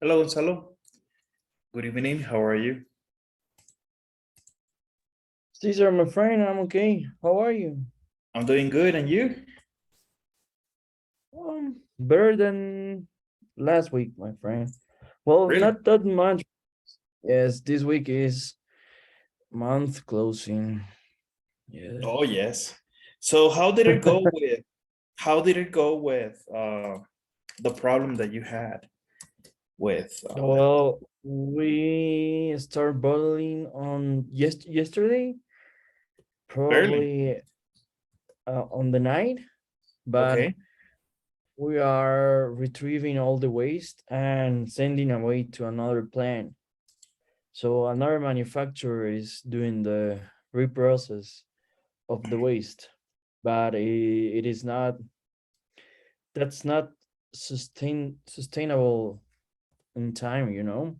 Hello, Gonzalo. Good evening. How are you? Caesar, my friend, I'm okay. How are you? I'm doing good, and you? Better than last week, my friend. Well, Really? not that much. Yes, this week is month closing. Yeah. Oh, yes. So, how did it go with the problem that you had with Well, we start bottling on yesterday, Berlin? probably on the night, but Okay. we are retrieving all the waste and sending away to another plant. So another manufacturer is doing the reprocess of the waste, but it is not, that's not sustainable in time.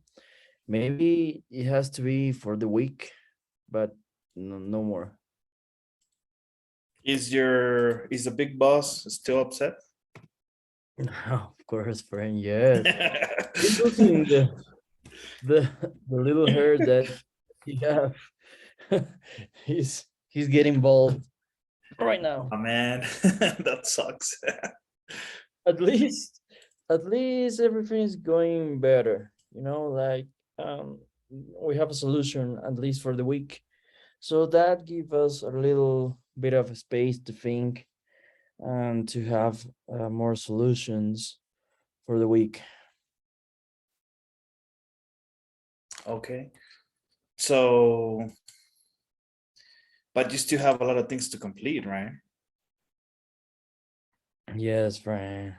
Maybe it has to be for the week, but no more. Is the big boss still upset? Of course, friend, yes. He's losing the the little hair that he have. He's getting bald right now. Oh man, that sucks. At least at least everything is going better, like we have a solution at least for the week, so that gives us a little bit of space to think and to have more solutions for the week. Okay. So, but you still have a lot of things to complete, right? Yes, friend.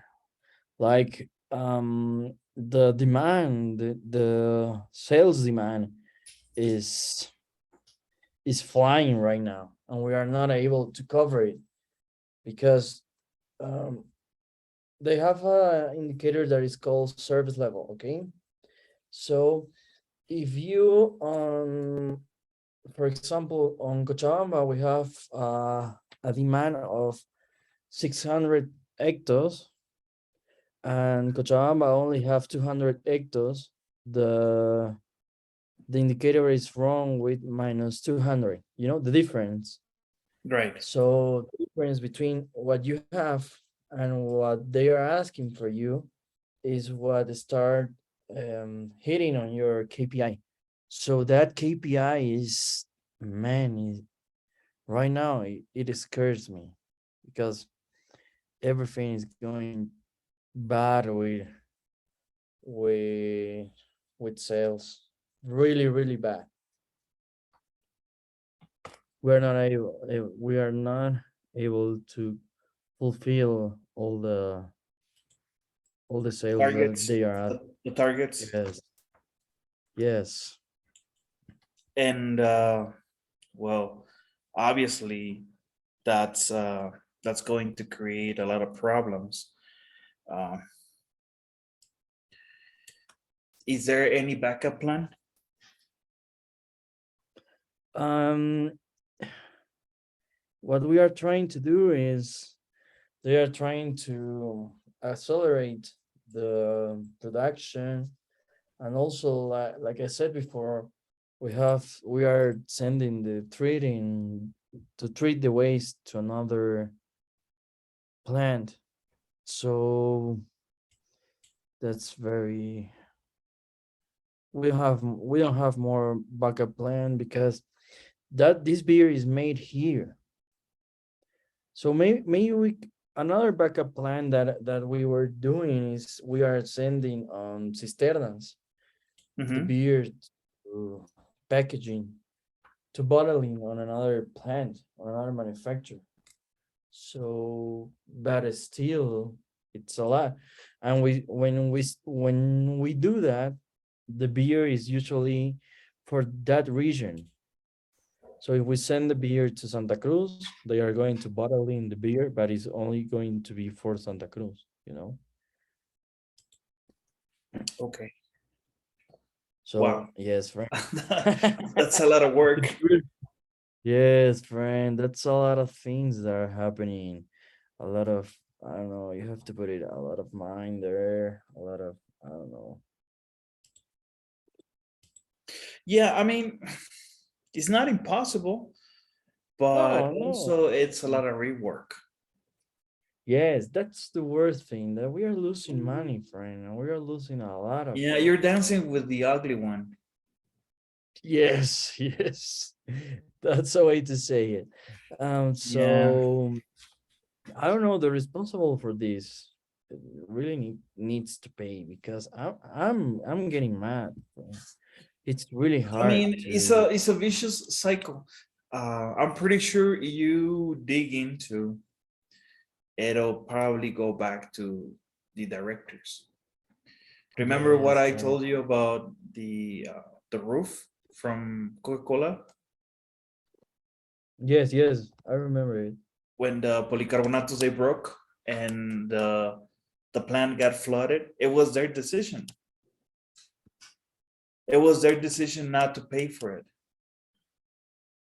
Like the demand, the sales demand is is flying right now, and we are not able to cover it because um, they have a indicator that is called service level. Okay, so if you for example, on Cochabamba we have a demand of 600 hectares, and Cochabamba only have 200 hectares. The the indicator is wrong with minus 200, the difference. Right. So the difference between what you have and what they are asking for you is what start hitting on your KPI. So that KPI is, man, right now it scares me because everything is going bad with with sales. Really, really bad. We are not able to fulfill all the sales that Targets. they are at. The targets. Yes. Yes. And well, obviously, that's uh, that's going to create a lot of problems. Uh, is there any backup plan? Um, what we are trying to do is they are trying to accelerate the production, and also like I said before, we are sending the treating to treat the waste to another plant. So that's very we don't have more backup plan because that this beer is made here. So maybe another backup plan that we were doing is we are sending cisternas the Hmm. beer to packaging to bottling on another plant or another manufacturer. So but still it's a lot. And when we do that, the beer is usually for that region. So if we send the beer to Santa Cruz, they are going to bottle in the beer, but it's only going to be for Santa Cruz. Okay. Wow. So yes, friend. That's a lot of The work. beer- yes, friend. That's a lot of things that are happening. A lot of, I don't know, you have to put it a lot of mind there, a lot of, I don't know. Yeah, I mean, it's not impossible, but No, no. also it's a lot of rework. Yes, that's the worst thing, that we are losing money, friend, and we are losing a lot of Yeah, it. you're dancing with the ugly one. Yes, yes. That's a way to say it. Yeah. So I don't know, the responsible for this really needs to pay, because I'm getting mad, friend. It's really I hard mean, to. it's a vicious cycle. I'm pretty sure you dig into it'll probably go back to the directors. Remember what Yes, I friend. told you about the roof from Coca-Cola Yes, yes, I remember it. when the polycarbonatos they broke and the plant got flooded? It was their decision. It was their decision not to pay for it.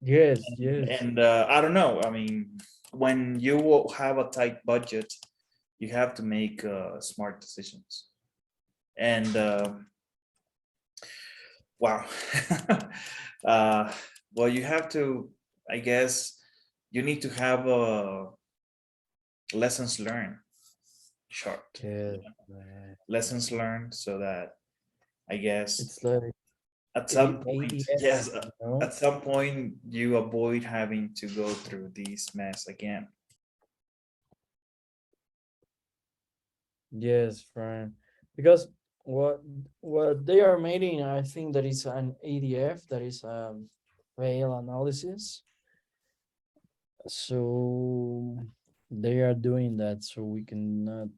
Yes, yes, And I don't know. I mean, when you will have a tight budget, you have to make smart decisions. And wow. uh, well, you have to, I guess, you need to have lessons learned short. yes, man. Lessons learned so that I guess It's like at some point, ADF, yes, you know? at some point you avoid having to go through this mess again. Yes, friend. Because what what they are making, I think that is an ADF, that is fail analysis. So they are doing that so we cannot,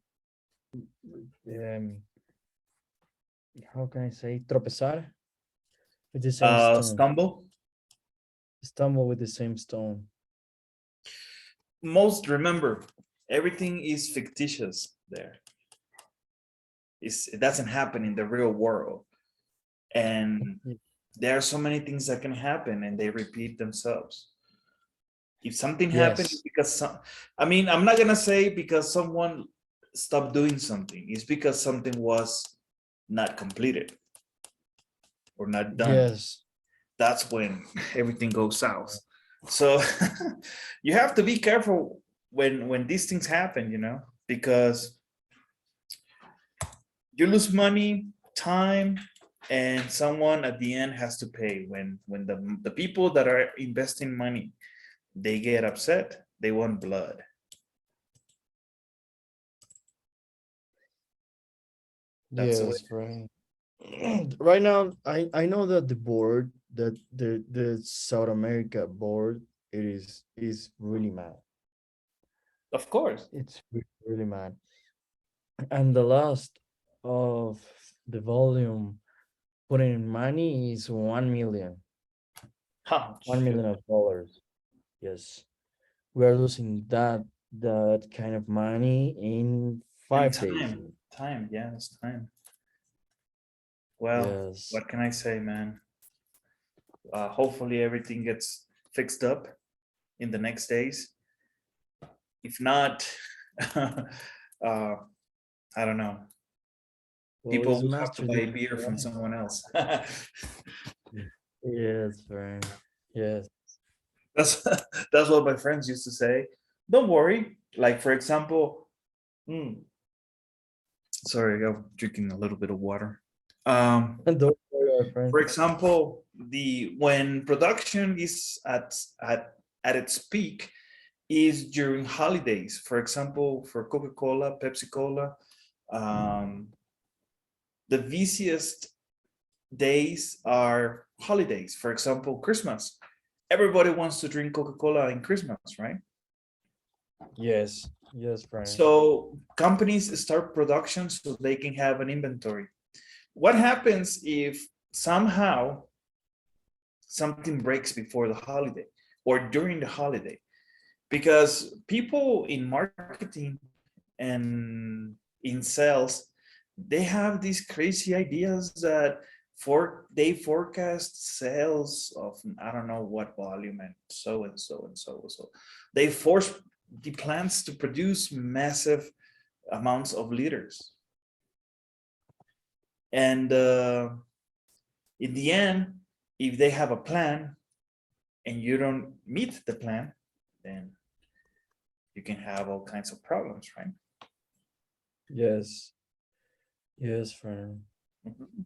um, how can I say, tropezar with the same stone, Stumble. stumble with the same stone. Most remember, everything is fictitious there. It doesn't happen in the real world. And there are so many things that can happen and they repeat themselves. If something happened Yes, because I mean, I'm not gonna say because someone stopped doing something. It's because something was not completed or not done. yes, That's when everything goes south. So you have to be careful when these things happen, because you lose money, time, and someone at the end has to pay. When the people that are investing money, they get upset, they want blood. That's the way. yes, friend. Right now, I know that the board, that the South America board, is really mad. Of course. It's really mad. And the last of the volume putting in money is 1 million, Huh, 1 million of dollars. Yes, we are losing that kind of money in and 5 days. time, yeah, it's time. Well, Yes. what can I say, man? Hopefully everything gets fixed up in the next days. If not, I don't know. Well, People it's will have to master buy degree, beer from right? someone else. Yes, friend. Yes. that's that's what my friends used to say. Don't worry. Like for example, mm, sorry, I'm drinking a little bit of water. Um, And don't worry, my friend. for example, the when production is at its peak is during holidays. For example, for Coca-Cola, Pepsi-Cola, um, the busiest days are holidays. For example, Christmas. Everybody wants to drink Coca-Cola in Christmas, right? Yes. Yes, friend. So companies start production so they can have an inventory. What happens if somehow something breaks before the holiday or during the holiday? Because people in marketing and in sales, they have these crazy ideas that they forecast sales of I don't know what volume and so and so and so and so. They force the plants to produce massive amounts of liters, and in the end, if they have a plan and you don't meet the plan, then you can have all kinds of problems, right? Yes. Yes, friend. Mhm.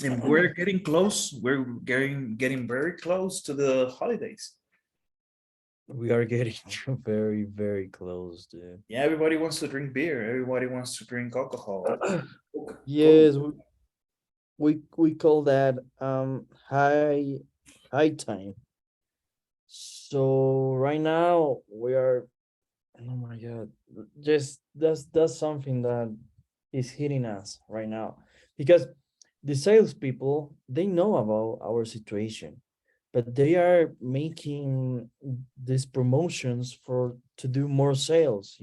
And we're getting close. We're getting very close to the holidays. We are getting very, very close, dude. Yeah, everybody wants to drink beer. Everybody wants to drink alcohol. Coke. Yes, we call that high time. So right now we are, oh my god, just that's something that is hitting us right now, because the salespeople, they know about our situation, but they are making these promotions for to do more sales,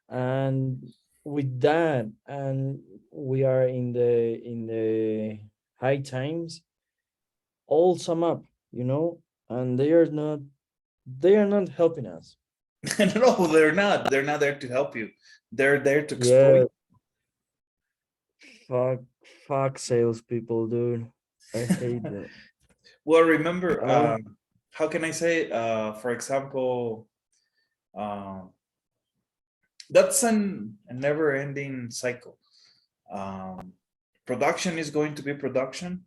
and with that, and we are in the high times, all sum up, and they are not helping us. No, they're not. They're not there to help you. They're there to Yeah, exploit. fuck, fuck salespeople, dude. I hate them. Well, remember, Oh, how can I say? For example, um, that's a never-ending cycle. Um, Production is going to be production,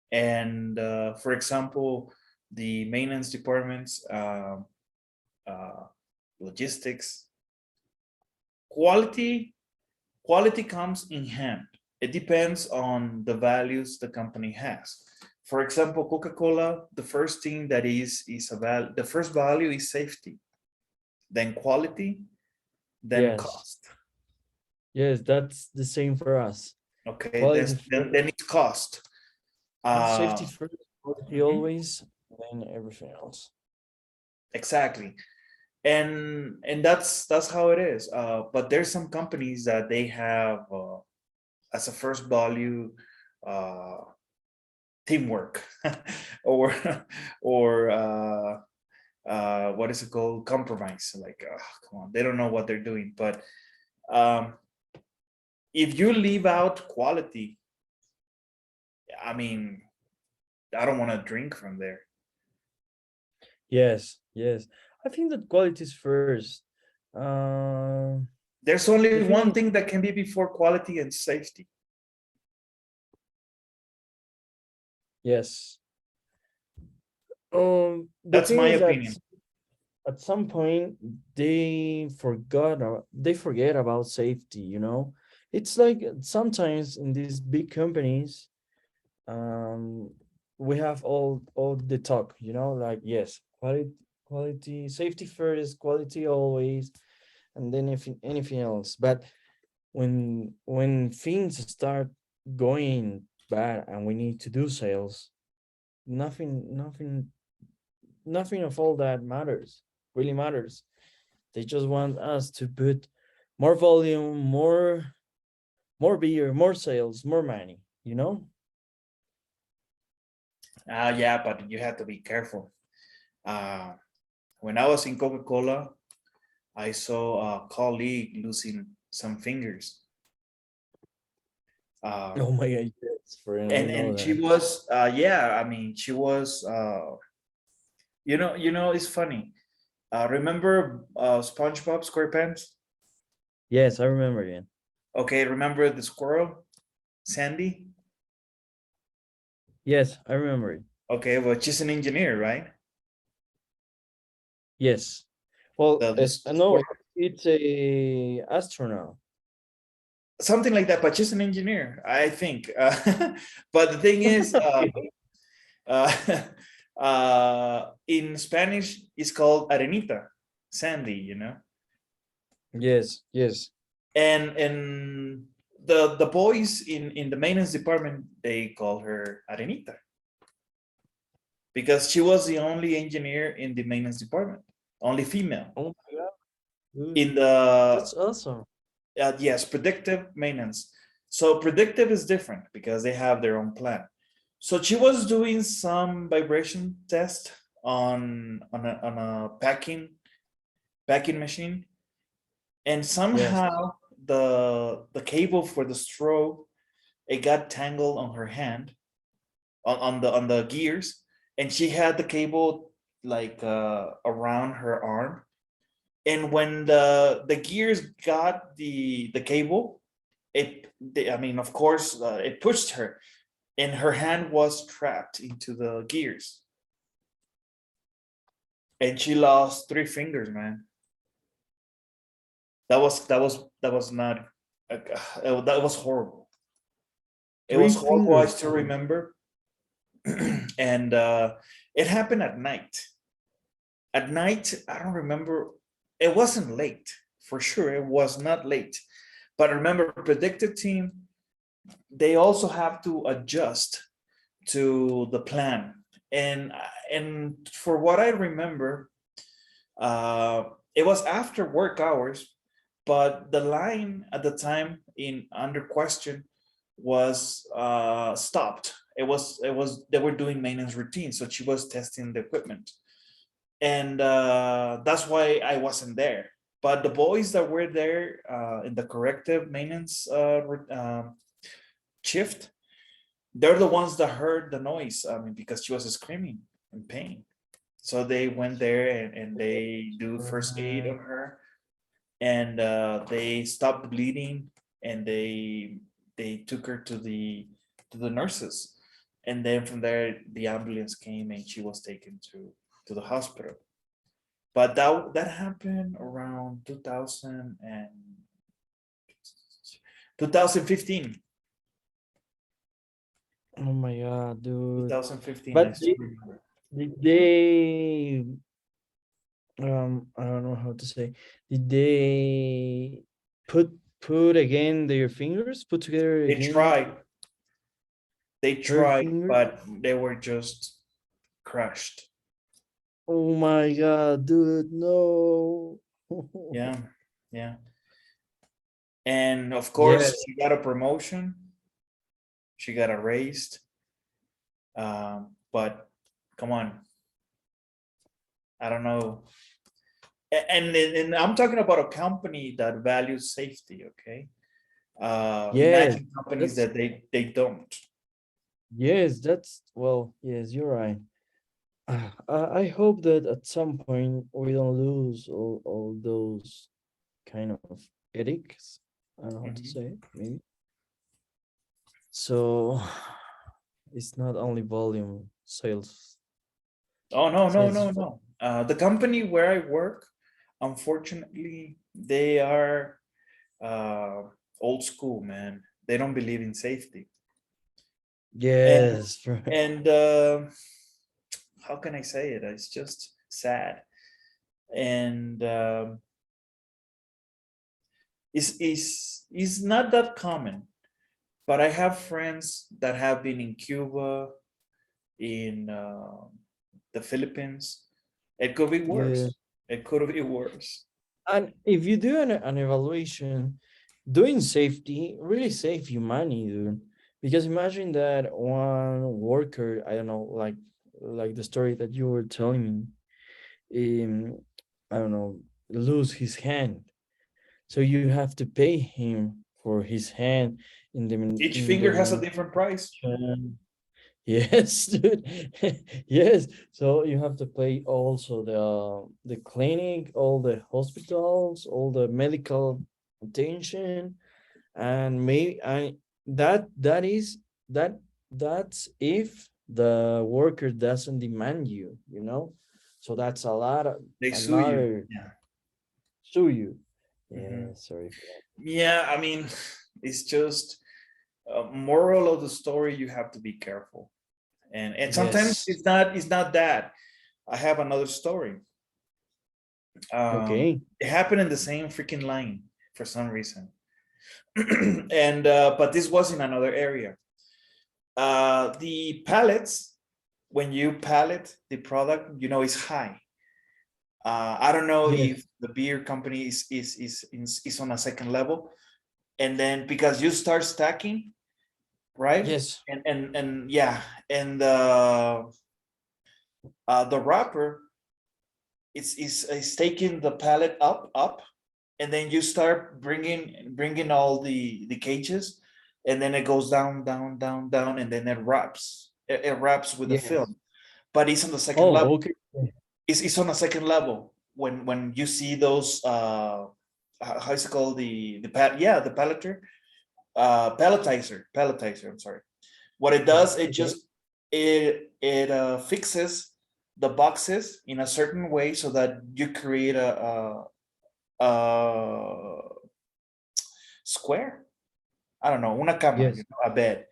and for example, the maintenance departments, uh, logistics, quality quality comes in hand. It depends on the values the company has. For example, Coca-Cola, the first thing that is the first value is safety, then quality, then yes, cost. yes, that's the same for us. Okay, Quality first, then it's cost. safety Uh, first, quality mhm, always, then everything else. exactly. And that's how it is. But there's some companies that they have as a first value uh, teamwork or what is it called, compromise, like come on, they don't know what they're doing. But um, if you leave out quality, I mean, I don't want to drink from there. Yes, yes. I think that quality is first. Um, There's the only thing one is, thing that can be before quality and safety. yes. The That's thing my is that opinion. at some point they forget about safety. It's like sometimes in these big companies, um we have all the talk, like, yes, quality, safety first, quality always, and then if anything else. But when things start going bad and we need to do sales, nothing of all that matters, really matters. They just want us to put more volume, more beer, more sales, more money. Yeah, but you have to be careful. uh, when I was in Coca-Cola, I saw a colleague losing some fingers. Oh um, my god, yes, friend, I know and she that. was yeah, I mean, she was it's funny. Remember SpongeBob SquarePants? Yes, I remember it. Okay, remember the squirrel, Sandy? Yes, I remember it. Okay, well, she's an engineer, right? Yes. Well, The no, squirrel, it's a astronaut. something like that, but she's an engineer, I think. But the thing is, uh, in Spanish, it's called Arenita, Sandy. Yes, yes, And the boys in the maintenance department, they call her Arenita because she was the only engineer in the maintenance department, only female oh my god, dude, in the that's awesome. yes, predictive maintenance. So predictive is different because they have their own plan. So she was doing some vibration test on a packing machine, and Yes. somehow the cable for the straw, it got tangled on her hand, on the gears, and she had the cable like around her arm. And when the gears got the cable, I mean, of course, it pushed her, and her hand was trapped into the gears, and she lost 3 fingers, man. That was not that was horrible. It Three was horrible. I fingers. still remember, and it happened at night. At night, I don't remember. It wasn't late for sure. It was not late, but remember, predictive team, they also have to adjust to the plan. And for what I remember, it was after work hours, but the line at the time in under question was stopped. It was they were doing maintenance routine, so she was testing the equipment, and that's why I wasn't there. But the boys that were there in the corrective maintenance shift, they're the ones that heard the noise. I mean, because she was screaming in pain. So they went there and they do first aid on her, and they stopped the bleeding, and they took her to the nurses, and then from there the ambulance came and she was taken to the hospital. But that happened around 2015. Oh my god, dude. 2015, I But still remember. did they I don't know how to say. Did they put again their fingers? Put together They again tried, they her tried, finger? but they were just crushed. Oh my god, dude, no. Yeah, yeah. And of course, Yes, she got a promotion, she got a raise. But come on, I don't know. And I'm talking about a company that values safety. Okay, yes, imagine companies that's that they don't. yes, that's well, yes, you're right. I hope that at some point we don't lose all those kind of ethics. I don't know how to Mhm. say it, maybe. So it's not only volume Oh, no, no, sales. no, no. The company where I work, unfortunately, they are uh, old school, man. They don't believe in safety. And Yes, and how can I say it? It's just sad. And is not that common. But I have friends that have been in Cuba, in the Philippines. It could be yeah. worse. It could be worse. And if you do an evaluation, doing safety really save you money, dude. Because imagine that one worker, I don't know, like the story that you were telling me, I don't know, lose his hand. So you have to pay him for his hand Each finger has a different price. indemnification. Yes, dude. Yes. So you have to pay also the clinic, all the hospitals, all the medical attention, and maybe I that that's if the worker doesn't demand you. So that's a lot of They sue you. another Yeah. sue you. Mhm. Yeah, sorry for Yeah. I mean, it's just moral of the story. You have to be careful, and that. sometimes Yes. it's not that. I have another story. Okay. It happened in the same freaking line for some reason, and but this was in another area. The pallets, when you pallet the product, is high. I don't know Yes. if the beer company is on a second level, and then because you start stacking, right? Yes. And yeah, and the wrapper is taking the pallet up, and then you start bringing all the cages, and then it goes down, down, down, down, and then it wraps it wraps with the Yes. film, but it's on the second level. Oh, okay. It's on a second level when you see those how is it called, the pelletizer, pelletizer, I'm sorry. What it does, it Okay. just it fixes the boxes in a certain way so that you create a square, I don't know, una cama, Yes. a bed,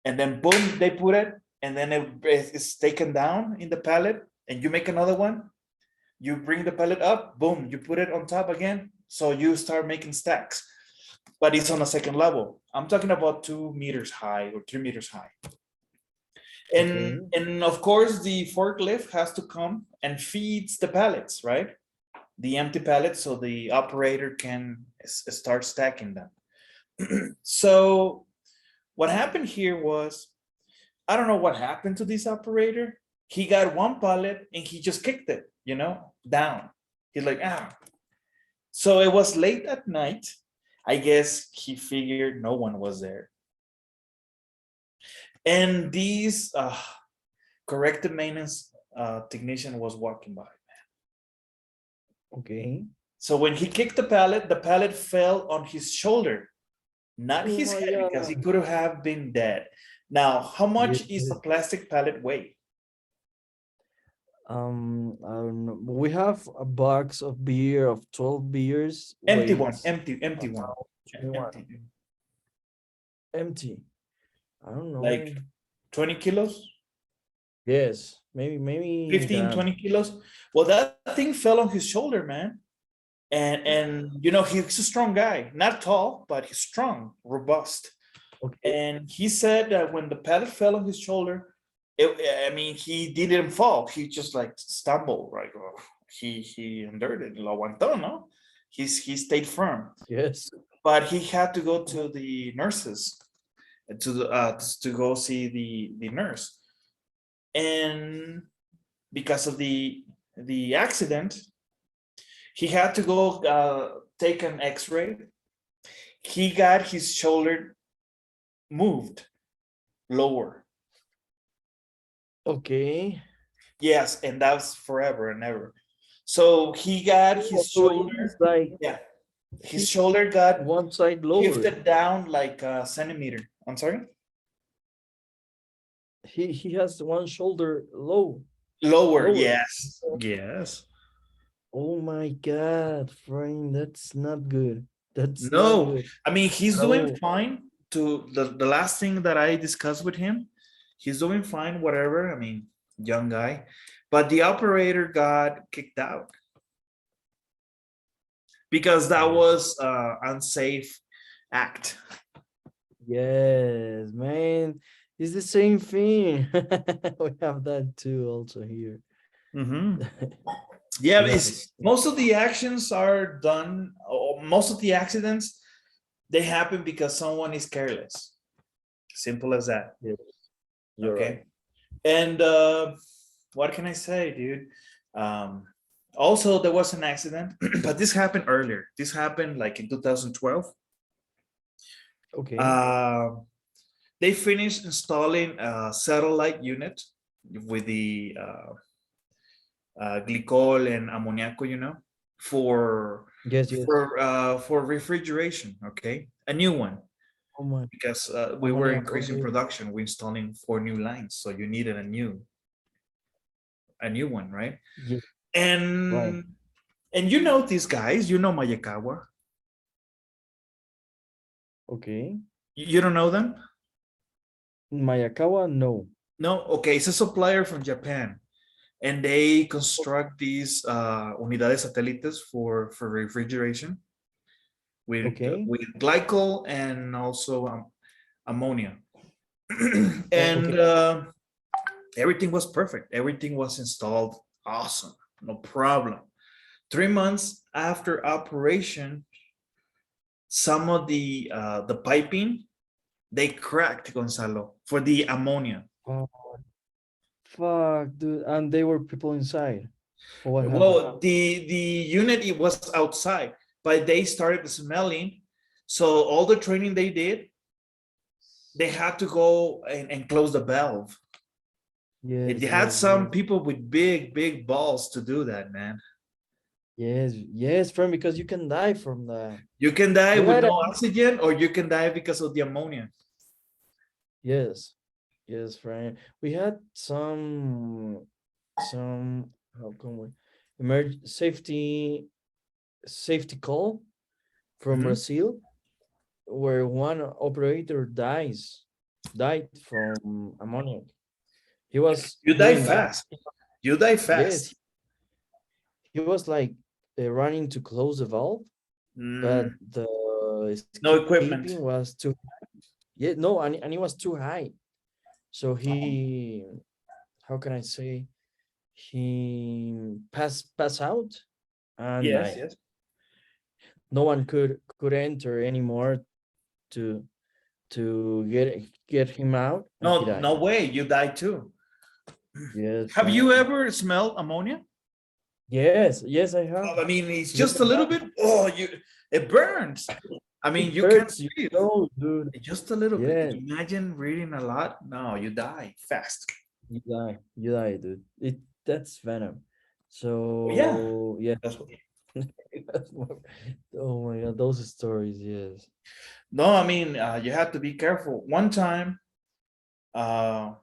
and then boom, they put it, and then it's taken down in the pallet, and you make another one. You bring the pallet up, boom, you put it on top again. So you start making stacks, but it's on a second level. I'm talking about 2 meters high or 3 meters high. Okay. And of course, the forklift has to come and feeds the pallets, right? The empty pallets, so the operator can start stacking them. So what happened here was, I don't know what happened to this operator. He got one pallet and he just kicked it, down. He's like, ah. So it was late at night. I guess he figured no one was there. And this corrective maintenance technician was walking by. Okay. So when he kicked the pallet fell on his shoulder, not Oh his my head, because he God. could have been dead. Now, how Yes. much is a plastic pallet weigh? I don't know. We have a box of beer of 12 beers Empty one, weighs empty one, about 21. empty. Empty. I don't Like know. 20 kilos, Yes, maybe 15, that. 20 kilos. Well, that thing fell on his shoulder, man. And he's a strong guy, not tall, but he's strong, robust. Okay. And he said that when the pallet fell on his shoulder, he didn't fall. He just like stumbled, right? He endured it. Lo aguantó, no? He stayed firm, Yes. but he had to go to the nurses to go see the nurse, and because of the accident, he had to go take an X-ray. He got his shoulder moved lower. Okay. Yes, and that's forever and ever. So he got Oh, his so it's shoulder. like Yeah, his he's shoulder got one side lower. shifted down like a centimeter. I'm sorry. He has one shoulder Lower. lower. Yes. Yes. Oh my God, friend, that's not good. That's not No, good he's at doing all. fine. To the last thing that I discussed with him, he's doing fine, whatever. Young guy, but the operator got kicked out because that Yes. was unsafe act. Yes, man. It's the same thing. We have that too also here. Mhm. Yeah, We have the it's most of the actions are done, or most of the accidents, they happen because someone is careless. Simple as that. yes, you're right. Okay. And what can I say, dude? Um, Also, there was an accident, but this happened earlier. This happened like in 2012. Okay. Uh, they finished installing a satellite unit with the glycol and ammoniaco, for Yes, yes. for refrigeration. Okay, a new one, Oh my because we were ammoniac. increasing Okay. production. We're installing 4 new lines, so you needed a new one, right? Yeah, right. And these guys, Mayakawa. Okay. You don't know them? Mayakawa, no. No? Okay, it's a supplier from Japan. And they construct these unidades satélites for refrigeration with Okay. glycol and also ammonia. Okay. And everything was perfect. Everything was installed. Awesome. No problem. 3 months after operation, some of the piping, they cracked, Gonzalo, for the ammonia. Oh, fuck, dude. And they were people inside. Or what happened? Well, the unit, it was outside, but they started smelling. So all the training they did, they had to go and close the valve. And Yes, you had yes, some yes. people with big balls to do that, man. Yes, yes, friend, because you can die from that. You can die We with had no a oxygen, or you can die because of the ammonia. yes, yes, friend. We had some how can we emerg safety call from Mhm. Brazil where one operator died from ammonia. He was You die doing that. fast. You die Yes, fast. he was like running to close the valve, but Mm, the no escaping equipment. was too yeah no and it was too high. So he how can I say he pass out and Yes, died. yes. No one could enter anymore to get him out, and he No, died. no way. You die too. Yes, Have you friend. ever smelled ammonia? Yes, yes, I have. I mean, it's Very just a little bit. Oh, it burns. I it mean, you can't hurts you breathe. so, dude. Just a little bit. Yes, Imagine reading a lot. No, you die fast. you die, dude. That's venom. Oh, yeah, So yeah. that's what. Oh my god, those stories, yes. No, I mean, you have to be careful. One time,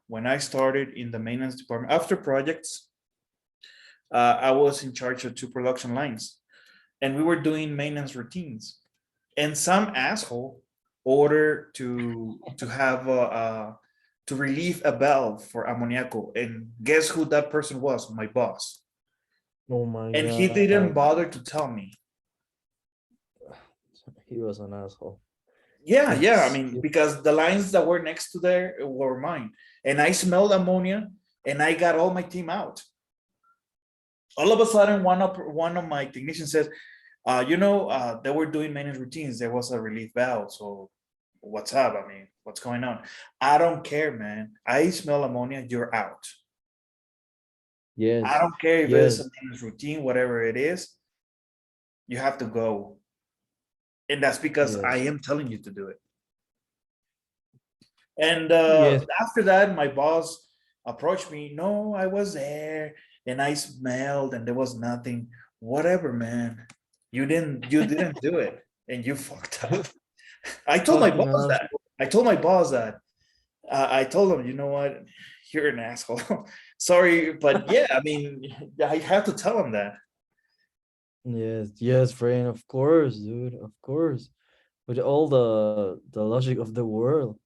when I started in the maintenance department, after projects, I was in charge of two production lines, and we were doing maintenance routines. And some asshole ordered to have to relieve a valve for ammoniaco, and guess who that person was? My boss. Oh my And he didn't god, bother to tell me. he was an asshole. Yeah, yeah. I Yes. mean, because the lines that were next to there were mine, and I smelled ammonia, and I got all my team out. All of a sudden, one of my technicians says, they were doing maintenance routines. There was a relief valve. So what's up? I mean, what's going on? I don't care, man. I smell ammonia, you're out. I Yes. don't care if it's a Yes. maintenance routine, whatever it is, you have to go. And that's because I Yes. am telling you to do it. And Yes. after that, my boss approached me. No, I was there and I smelled and there was nothing. Whatever, man. You didn't do it and you fucked up. I told my Fucking boss that. asshole. I told my boss that. I told him, you know what? You're an asshole. Sorry, but yeah, I mean, I have to tell him that. Yes, yes, friend, of course, dude, of course. With all the logic of the world.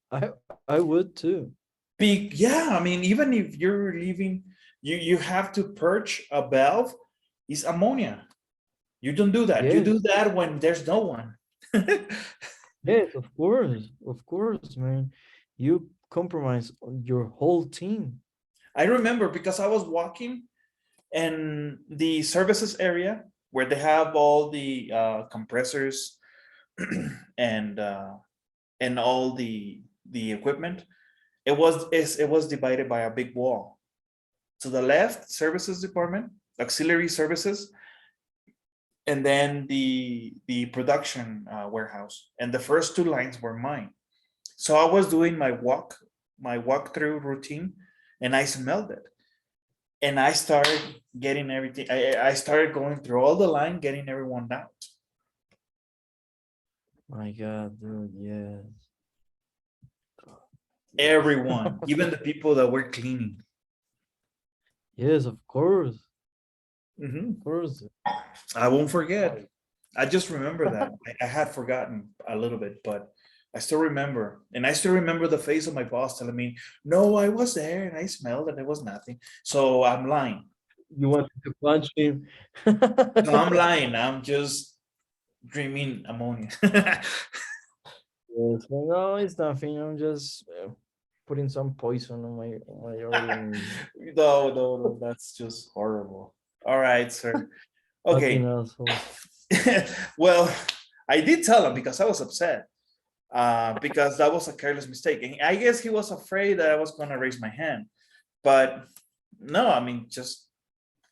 I would too. Yeah, I mean, even if you're leaving, you have to purge a valve. It's ammonia. You don't do that. You Yes, do that when there's no one. yes, of course, man. You compromise on your whole team. I remember because I was walking in the services area where they have all the compressors and all the equipment. It was divided by a big wall. To the left, services department, auxiliary services, and then the production warehouse. And the first two lines were mine. So I was doing my walkthrough routine, and I smelled it. And I started getting everything. I started going through all the line, getting everyone out. My God, dude, yes. Yes. Everyone, even the people that were cleaning. Yes, of course. Mhm. Of course. I won't forget. My I just remember that. I had forgotten a little bit, but I still remember. And I still remember the face of my boss telling me, no, I was there and I smelled and there was nothing. So I'm lying. you wanted to punch him. So I'm lying. I'm just dreaming ammonia. Yes, like, no, it's nothing. I'm just putting some poison on my organ. No, no, no, that's just horrible. All right, sir. Fucking Okay. asshole. Well, I did tell him because I was upset. Because that was a careless mistake. And I guess he was afraid that I was going to raise my hand. But no, I mean, just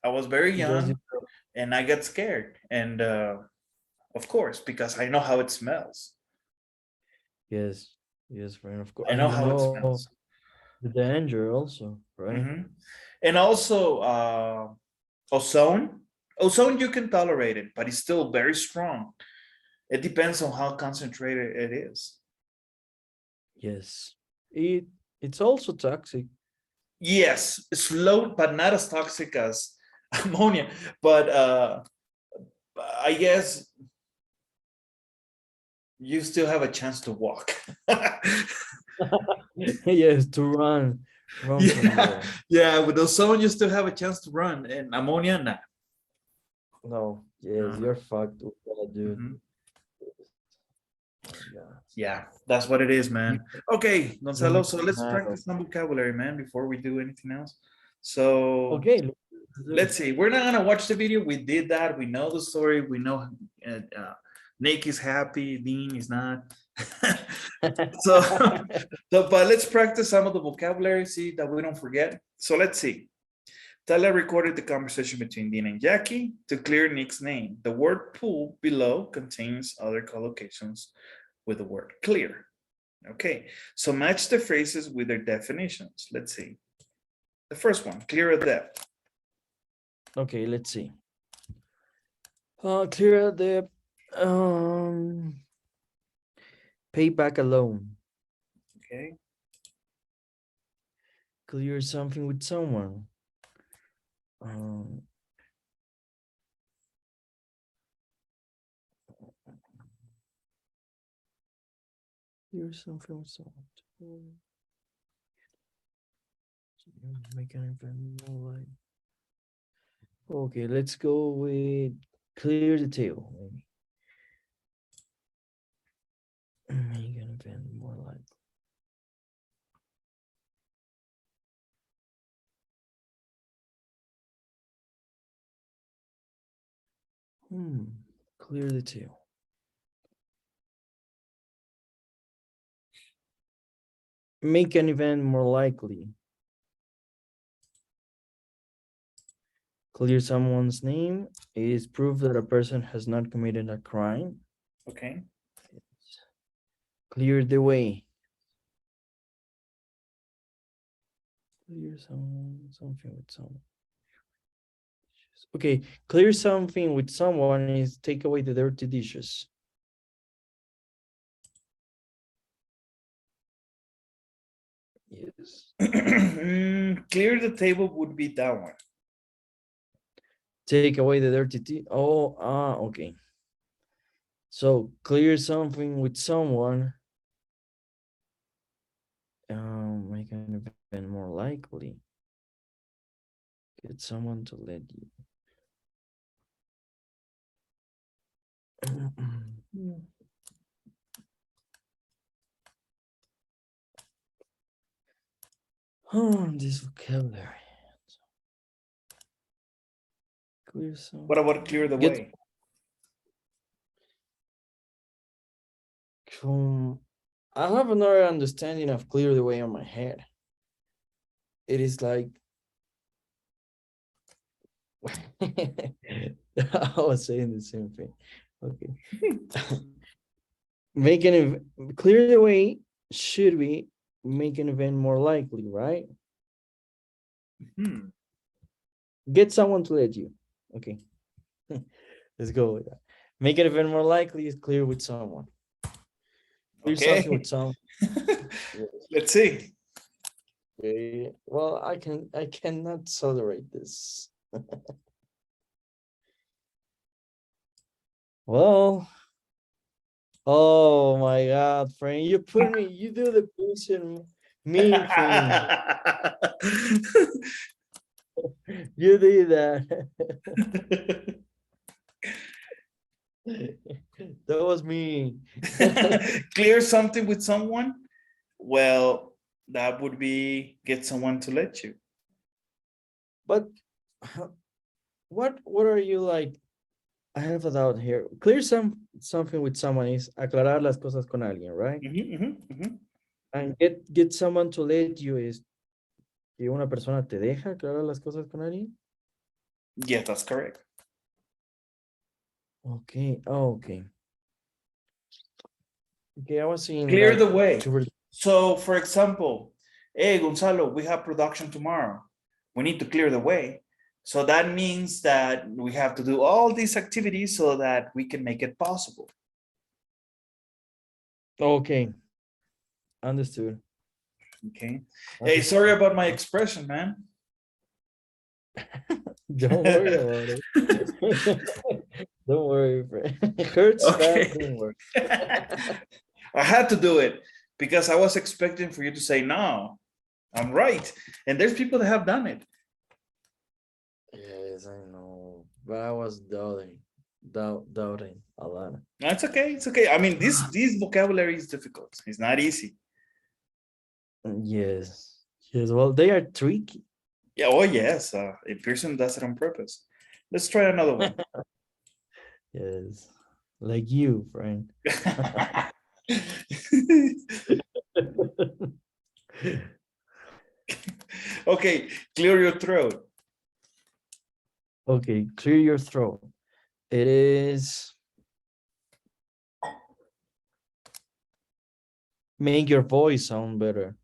I was very Just young and I got scared. And of course, because I know how it smells. yes, yes, friend. Of course, I and know you how it know, smells. The danger also, right? Mhm. And also ozone. Ozone, you can tolerate it, but it's still very strong. It depends on how concentrated it is. Yes. It's also toxic. Yes, slow, but not as toxic as ammonia. But I guess you still have a chance to walk. Yes, to run from Yeah, there. yeah. With ozone, you still have a chance to run, and ammonia, nah. No, yes, No, you're no. fucked with that, dude. Mhm. Oh my God. Yeah, that's what it is, You man. Okay, you Gonzalo. make So me let's mad. practice some vocabulary, man, before we do anything else. So Okay, let's do it. let's see. We're not gonna watch the video. We did that. We know the story. We know Nick is happy. Dean is not. So, but let's practice some of the vocabulary. See that we don't forget. So let's see. Tyler recorded the conversation between Dean and Jackie to clear Nick's name. The word pool below contains other collocations with the word clear. Okay, so match the phrases with their definitions. Let's see. The first one, clear a debt. Okay, let's see. Clear the um pay back a loan. Okay, Clear something with someone. Um, clear something with someone. Make an event more like. Okay, let's go with clear the table. Maybe. Make an event more like. Hmm. Clear the table. Make an event more likely. Clear someone's name is proof that a person has not committed a crime. okay. Clear the way. Clear something with someone. Okay, clear something with someone is take away the dirty dishes. Yes. Clear the table would be that one. Take away the dirty okay. So clear something with someone. Make an event more likely. Get someone to let you. Oh, this vocabulary. Clear What about something. clear the Get way? I have another understanding of clear the way on my head. It is like I was saying the same thing. Okay. Clear the way should be make an event more likely, right? Hmm. Get someone to let you. Okay. Let's go with that. Make an event more likely is clear with someone. Clear something with Okay. someone. Let's see. Okay. Well, I cannot tolerate this. Well, oh my God, friend, you do the pushing mean thing. You did that. That was me. Clear something with someone. Well, that would be get someone to let you. But what are you like? I have a doubt here. Clear something with someone is aclarar las cosas con alguien, right? And get someone to let you is que una persona te deja aclarar las cosas con alguien. Yeah, that's correct. Okay. Oh, okay. Okay, I was seeing Clear like the way. two. So, for example, hey, Gonzalo, we have production tomorrow. We need to clear the way. So that means that we have to do all these activities so that we can make it possible. Okay, understood. Okay. Hey, sorry about my expression, man. Don't worry about it. Don't worry, friend. It hurts Okay. bad. Don't worry. I had to do it because I was expecting for you to say, no, I'm right. And there's people that have done it. Yes, I know, but I was doubting a lot. That's okay. It's okay. I mean, this vocabulary is difficult. It's not easy. Yes, yes. Well, they are tricky. Yeah. Oh, yes. A person does it on purpose. Let's try another one. Yes, like you, friend. Okay. Clear your throat. Okay, clear your throat. It is make your voice sound better.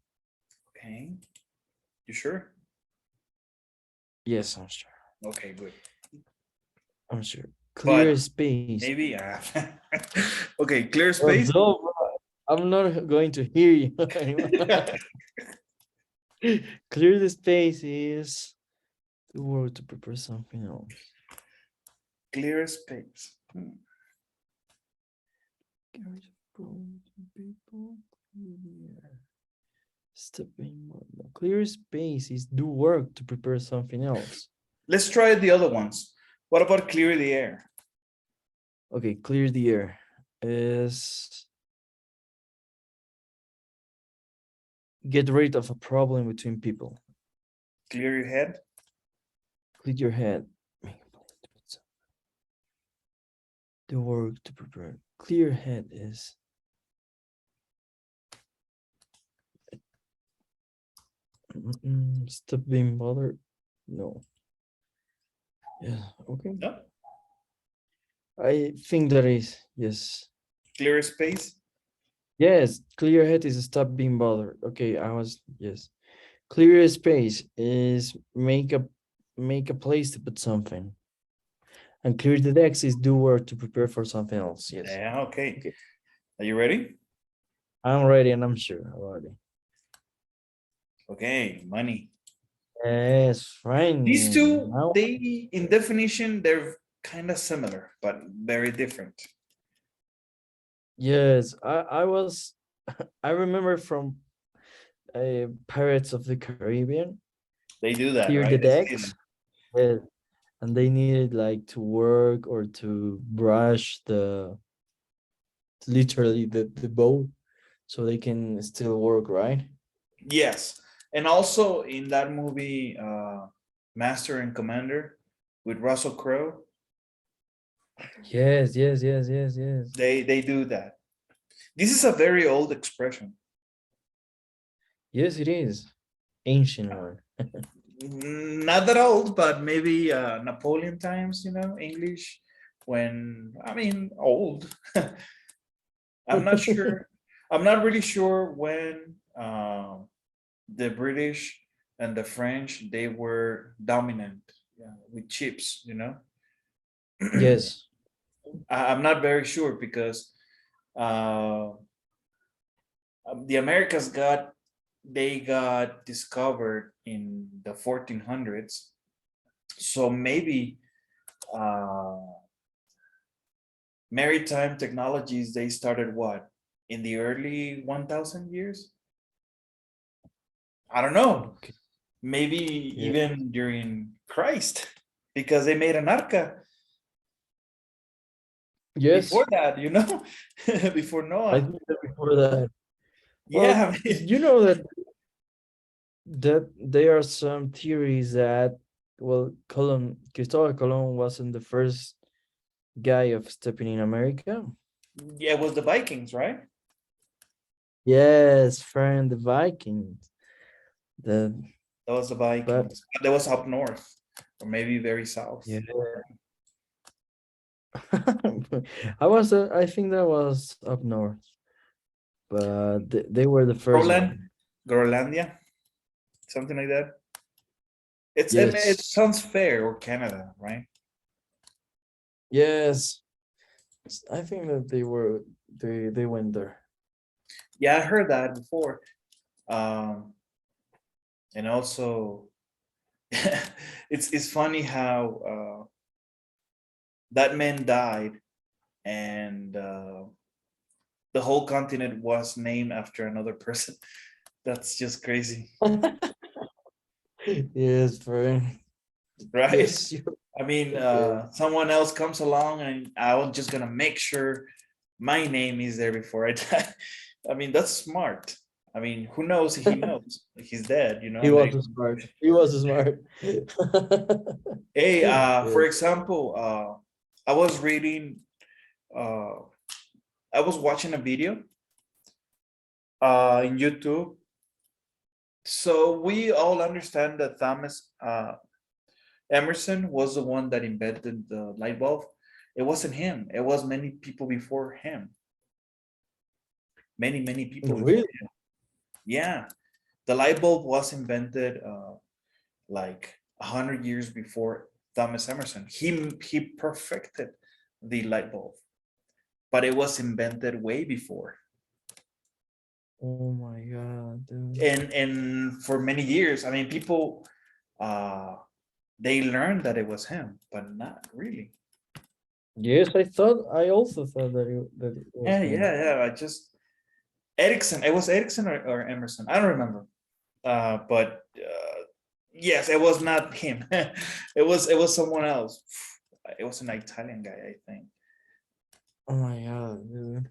Okay. You sure? Yes, I'm sure. Okay, good. I'm sure. Clear But space. maybe. Okay. Clear Oh, space. no, bro, I'm not going to hear you anymore. Clear the space is the word to prepare something else. Clear space. Stepping. Clear space is do work to prepare something else. Let's try the other ones. What about clear the air? Okay, clear the air is get rid of a problem between people. Clear your head. Clear your head. The work to prepare. Clear head is stop being bothered. No. Yeah. Okay. No. I think that is yes. Clear space. Yes. Clear head is stop being bothered. Okay. I was yes. Clear space is make a place to put something. And clear the decks is do work to prepare for something else. Yes. Yeah. Okay. Okay. Are you ready? I'm ready and I'm sure about it. Okay. Money. Yes, fine. These two, Now, they in definition, they're kind of similar, but very different. yes, I was I remember from Pirates of the Caribbean, They do that, clear the right? They say that. decks, yeah, and they needed like to work or to brush the literally the boat so they can still work, right? Yes. And also in that movie, Master and Commander with Russell Crowe, Yes, yes, yes, yes, yes. they do that. This is a very old expression. Yes, it is. Ancient word. Not that old, but maybe Napoleon times, English, when, I mean, old. I'm not sure. I'm not really sure when the British and the French, they were dominant, with chips. Yes. I'm not very sure because uh, the Americas they got discovered in the 1400s. So maybe uh, maritime technologies, they started what, in the early 1000 years? I don't know. Okay. Maybe Yeah. even during Christ, because they made an arca Yes. before that. Before I Noah. think that before that. Well, Yeah. you know that there are some theories that Cristobal Colon wasn't the first guy of stepping in America. Yeah, it was the Vikings, right? Yes, friend, the Vikings. The That was the but Vikings. That was up north, or maybe very south. yeah. I think that was up north, but they were the first Groenland, one. Groenlandia. something like that. It Yes. sounds fair, or Canada, right? Yes. I think that they went there. Yeah, I heard that before. Um, and also, it's funny how that man died, and the whole continent was named after another person. That's just crazy, Yes, very. right? Yes, you. I mean, Yes. someone else comes along, and I was just gonna make sure my name is there before I die. I mean, that's smart. I mean, who knows? He knows he's dead. He was Like, smart. He was smart. hey, for Yes. example, I was reading, uh, I was watching a video in YouTube. So we all understand that Thomas Emerson was the one that invented the light bulb. It wasn't him. It was many people before him. Many people before Really? him. Yeah, the light bulb was invented like 100 years before Thomas Emerson. He perfected the light bulb, but it was invented way before. Oh my God, dude. And for many years, I mean, people uh, they learned that it was him, but not really. Yes, I also thought that it was Yeah, him. yeah, yeah. I just Erickson. It was Erickson or Emerson. I don't remember. But yes, it was not him. It was someone else. It was an Italian guy, I think. Oh my God, dude.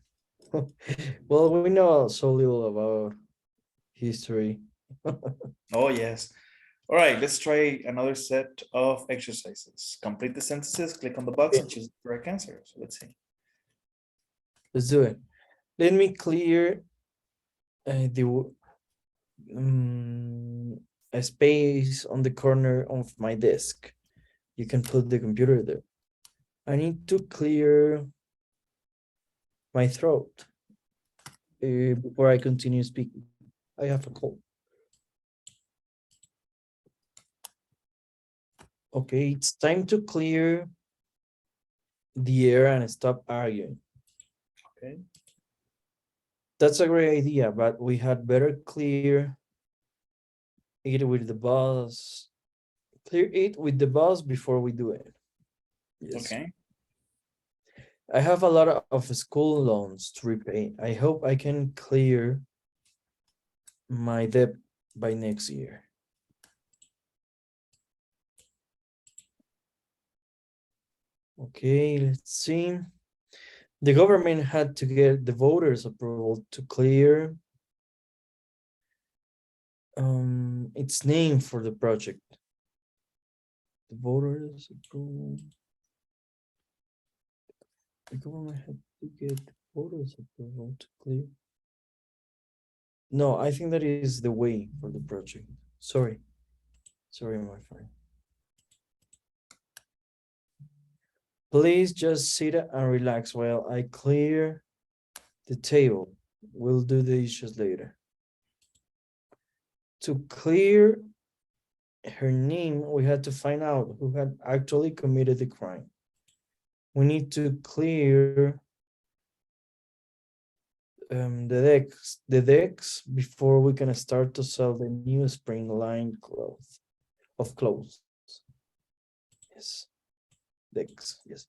Well, we know so little about history. Oh yes. All right, let's try another set of exercises. Complete the sentences, click on the box, Okay, and choose the correct answer. So let's see. let's do it. Let me clear the a space on the corner of my desk. You can put the computer there. I need to clear my throat before I continue speaking. I have a cold. Okay, it's time to clear the air and stop arguing. Okay. That's a great idea, but we had better clear it with the boss. Clear it with the boss before we do it. Yes. Okay. I have a lot of school loans to repay. I hope I can clear my debt by next year. Okay, let's see. The government had to get the voters' approval to clear its name for the project. The voters approval. The government had to get voters' approval to clear. No, I think that is the way for the project. Sorry. Sorry, my friend. Please just sit and relax while I clear the table. We'll do the issues later. To clear her name, we had to find out who had actually committed the crime. We need to clear the decks before we can start to sell the new spring line clothes. Yes, decks. Yes,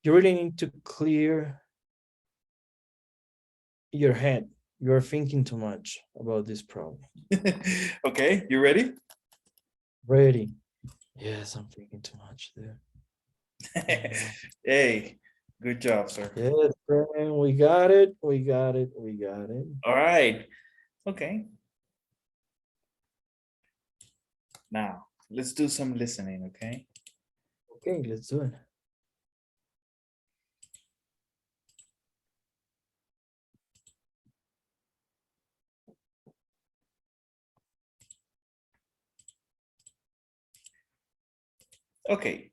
you really need to clear your head. You're thinking too much about this problem. Okay, you ready? Ready? Yes, I'm thinking too much there. Hey, good job, sir. Yes, friend, we got it. We got it. We got it. All right. Okay. Now, let's do some listening, okay? Okay, let's do it. Okay.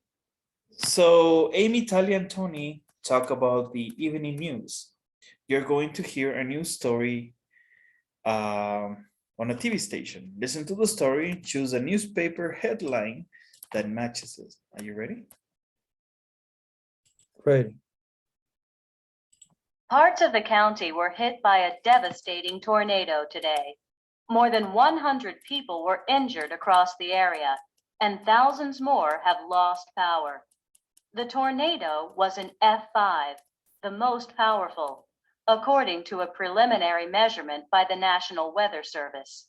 So Amy, Tali, and Tony talk about the evening news. You're going to hear a news story. Um, on a TV station. Listen to the story, choose a newspaper headline that matches it. Are you ready? Ready. Parts of the county were hit by a devastating tornado today. More than 100 people were injured across the area, and thousands more have lost power. The tornado was an F5, the most powerful, according to a preliminary measurement by the National Weather Service.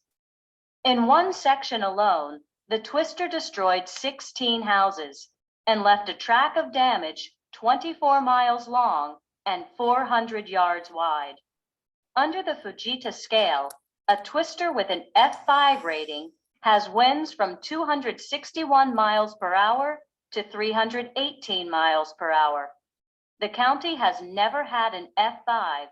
In one section alone, the twister destroyed 16 houses and left a track of damage 24 miles long and 400 yards wide. Under the Fujita scale, a twister with an F5 rating has winds from 261 miles per hour to 318 miles per hour. The county has never had an F5,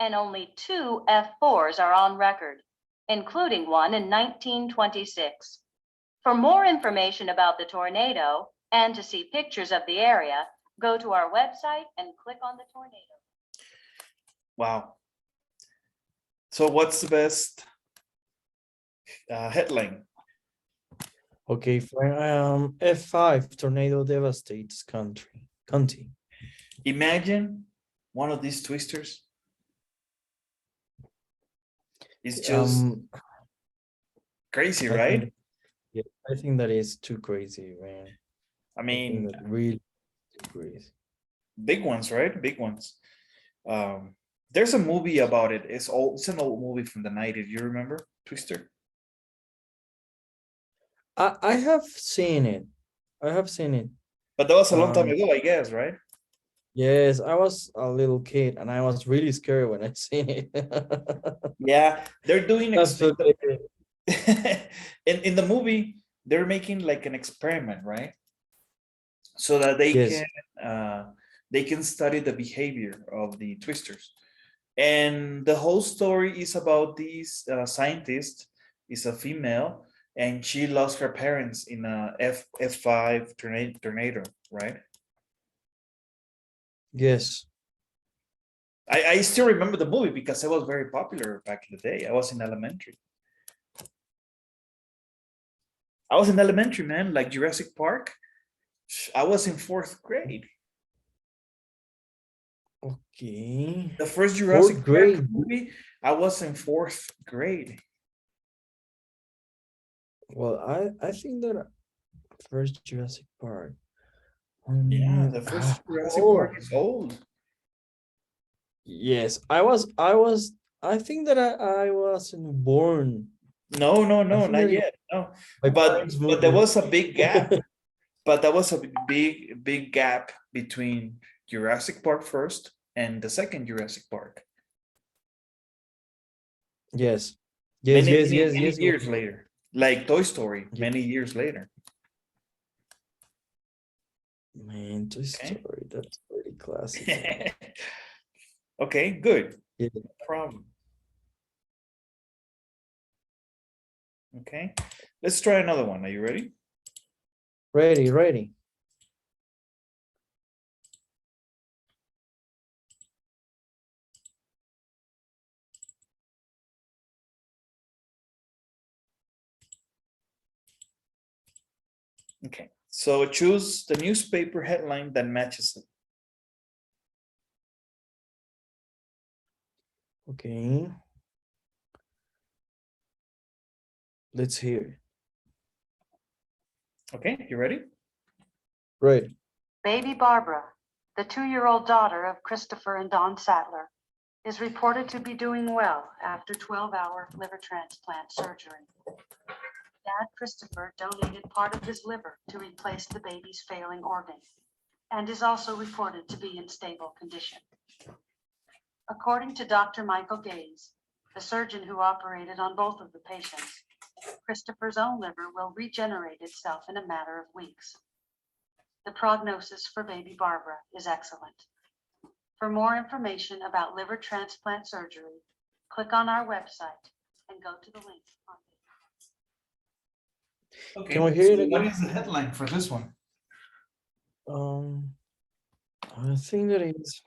and only 2 F4s are on record, including one in 1926. For more information about the tornado and to see pictures of the area, go to our website and click on the tornado. Wow. So what's the best headline? Okay, fine. F5 tornado devastates county. Imagine one of these twisters. It's just crazy, I right? think, yeah, I think that is too crazy, man. I I think mean, that really too crazy. big ones, right? Big ones. There's a movie about it. It's an old movie from the 90s. You remember Twister? I have seen it. I have seen it. But that was a long time Um, ago, I guess, right? Yes, I was a little kid and I was really scared when I seen it. Yeah, they're doing That's totally in the movie, they're making like an experiment, right? So that yes. they can study the behavior of the twisters. And the whole story is about this scientist, is a female, and she lost her parents in a F5 tornado, right? Yes. I still remember the movie because it was very popular back in the day. I was in elementary. I was in elementary, man, like Jurassic Park. I was in 4th grade. Okay. The first Fourth Jurassic Park grade. movie, I was in 4th grade. Well, I think that first Jurassic Park. Yeah, the first Jurassic Oh, Park is old. yes. I think that I wasn't born. No, no, I no, think that not yet. No, my but parents there moved. was a big gap. But there was a big gap between Jurassic Park first and the second Jurassic Park. Yes. Yes, yes, yes, Many yes. years later, like Toy Story, Yeah. many years later. Man, Toy Okay. Story, that's pretty classic. Okay, good. Yeah. No problem. Okay, let's try another one. Are you ready? Ready, ready. Okay, so choose the newspaper headline that matches it. Okay. Let's hear it. Okay, you ready? Ready. Baby Barbara, the 2-year-old daughter of Christopher and Dawn Sattler, is reported to be doing well after 12-hour liver transplant surgery. Dad Christopher donated part of his liver to replace the baby's failing organ and is also reported to be in stable condition. According to Dr. Michael Gaze, the surgeon who operated on both of the patients, Christopher's own liver will regenerate itself in a matter of weeks. The prognosis for baby Barbara is excellent. For more information about liver transplant surgery, click on our website and go to the link on the Okay, Can we hear so it what again? is the headline for this one? I think that is.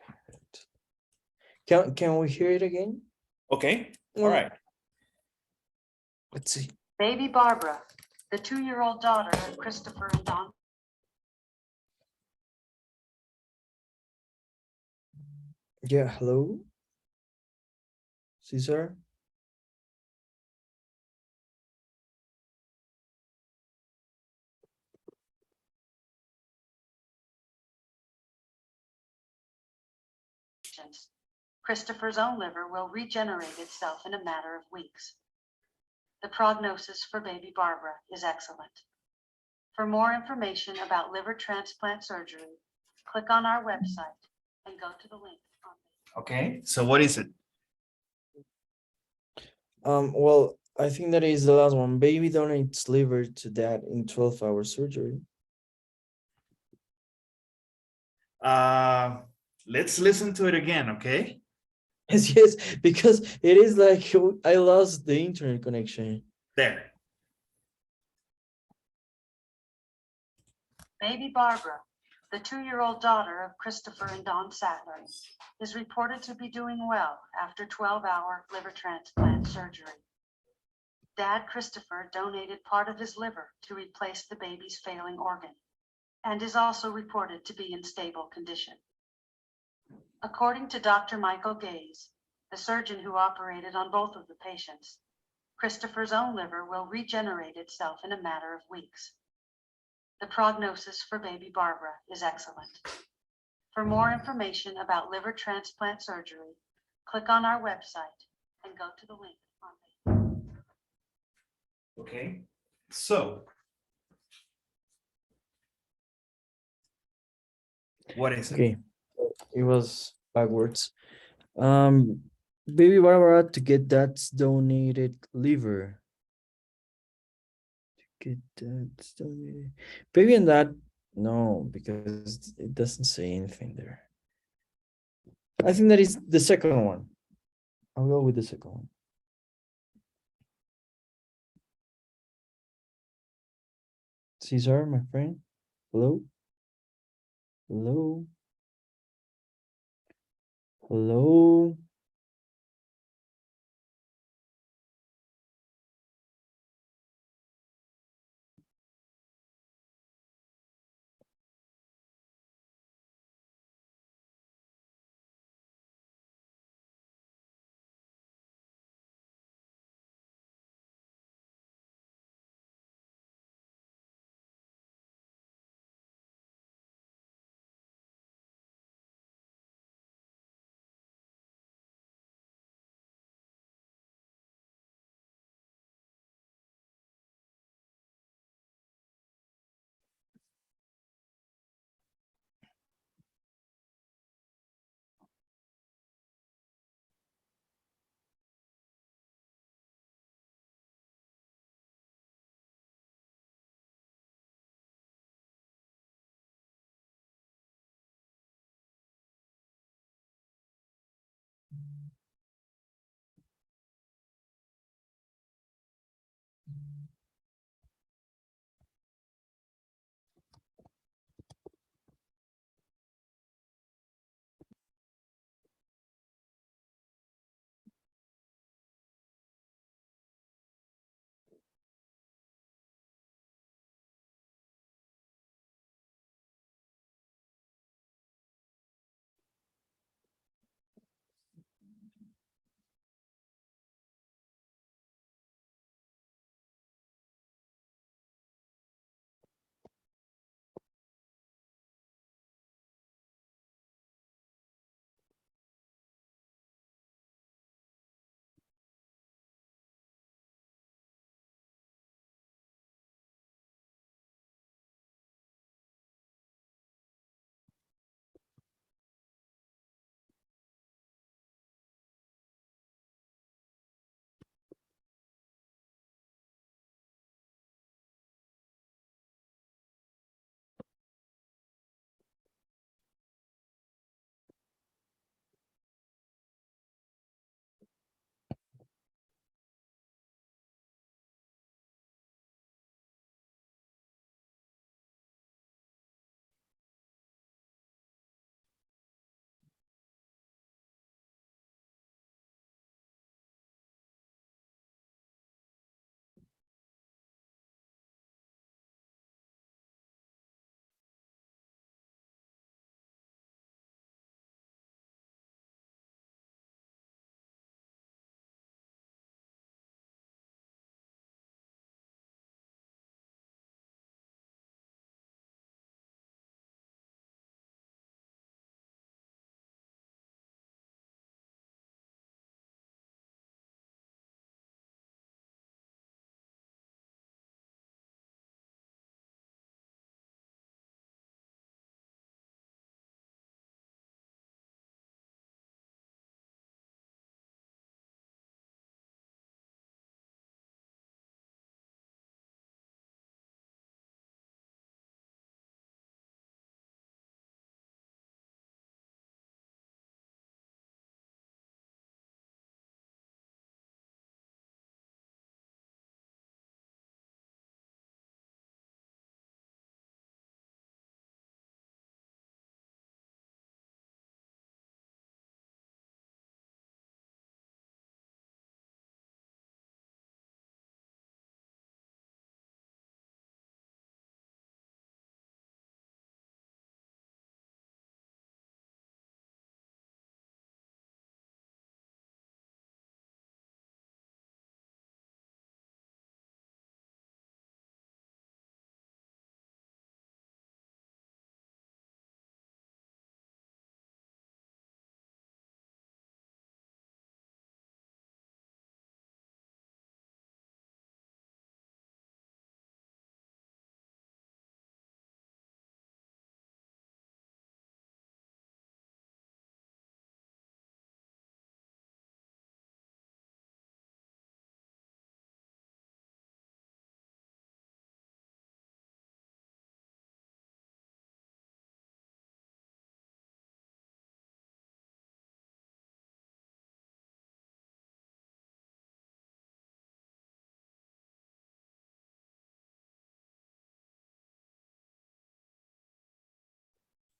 Can we hear it again? Okay, all Well, right. Let's see. Baby Barbara, the 2-year-old daughter of Christopher and Don. Yeah, hello? Caesar? Christopher's own liver will regenerate itself in a matter of weeks. The prognosis for baby Barbara is excellent. For more information about liver transplant surgery, click on our website and go to the link. Okay, so what is it? Well, I think that is the last one. Baby donates liver to dad in 12-hour surgery. Let's listen to it again, okay? Yes, because it is like I lost the internet connection. There. Baby Barbara, the 2-year-old daughter of Christopher and Don Sattler, is reported to be doing well after 12-hour liver transplant surgery. Dad Christopher donated part of his liver to replace the baby's failing organ and is also reported to be in stable condition. According to Dr. Michael Gaze, the surgeon who operated on both of the patients, Christopher's own liver will regenerate itself in a matter of weeks. The prognosis for baby Barbara is excellent. For more information about liver transplant surgery, click on our website and go to the link on the. Okay, so what is it? Okay, it was backwards. Baby Barbara to get dad's donated liver. To get dad's donated. Baby and dad, no, because it doesn't say anything there. I think that is the second one. I'll go with the second one. Caesar, my friend. Hello? Hello? Hello?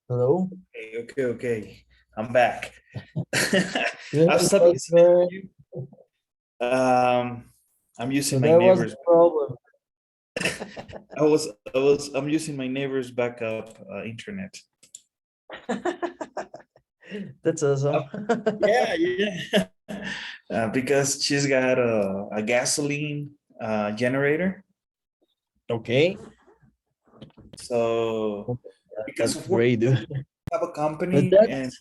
Hello? Okay. I'm back. Yeah, I've it stopped was listening very, to you. I'm so using my that was the neighbor's. problem. I'm using my neighbor's backup internet. That's awesome. Yeah. Because she's got a gasoline generator. Okay. So because That's of work, great, I dude. have a But company, and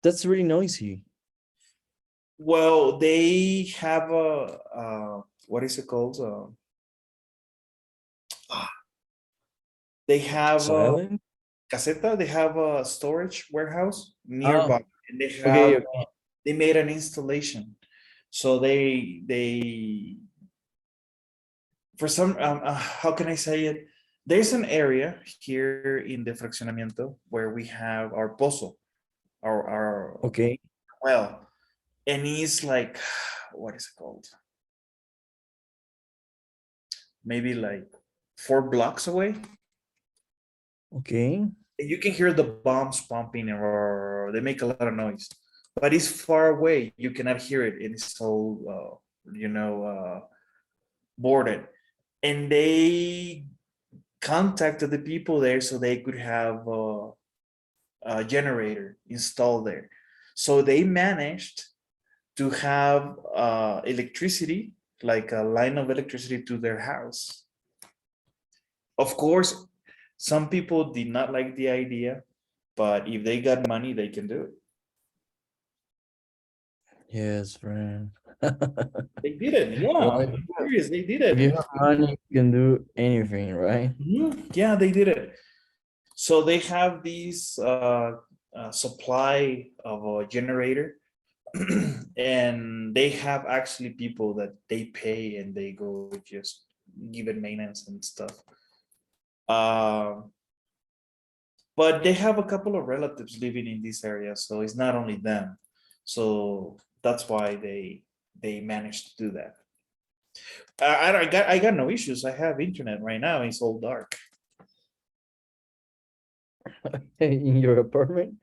that's really noisy. well, they have a what is it called? They have a Silent? caseta. They have a storage warehouse Oh, nearby, and okay, okay. they made an installation. So they for some how can I say it? There's an area here in the fraccionamiento where we have our pozo, our Okay, well, and it's like what is it called? Maybe like 4 blocks away. okay. And you can hear the bombs pumping, or they make a lot of noise, but it's far away. You cannot hear it, and it's all boarded. And they contacted the people there so they could have a generator installed there. So they managed to have electricity, like a line of electricity to their house. Of course, some people did not like the idea, but if they got money, they can do it. Yes, friend. They did it. Yeah, Well, I'm serious. They did if you it. have money, you can do anything, right? Yeah, they did it. So they have these supply of a generator, and they have actually people that they pay and they go just give it maintenance and stuff. Uh, but they have a couple of relatives living in this area, so it's not only them. So that's why they managed to do that. I got no issues. I have internet right now. It's all dark. In your apartment?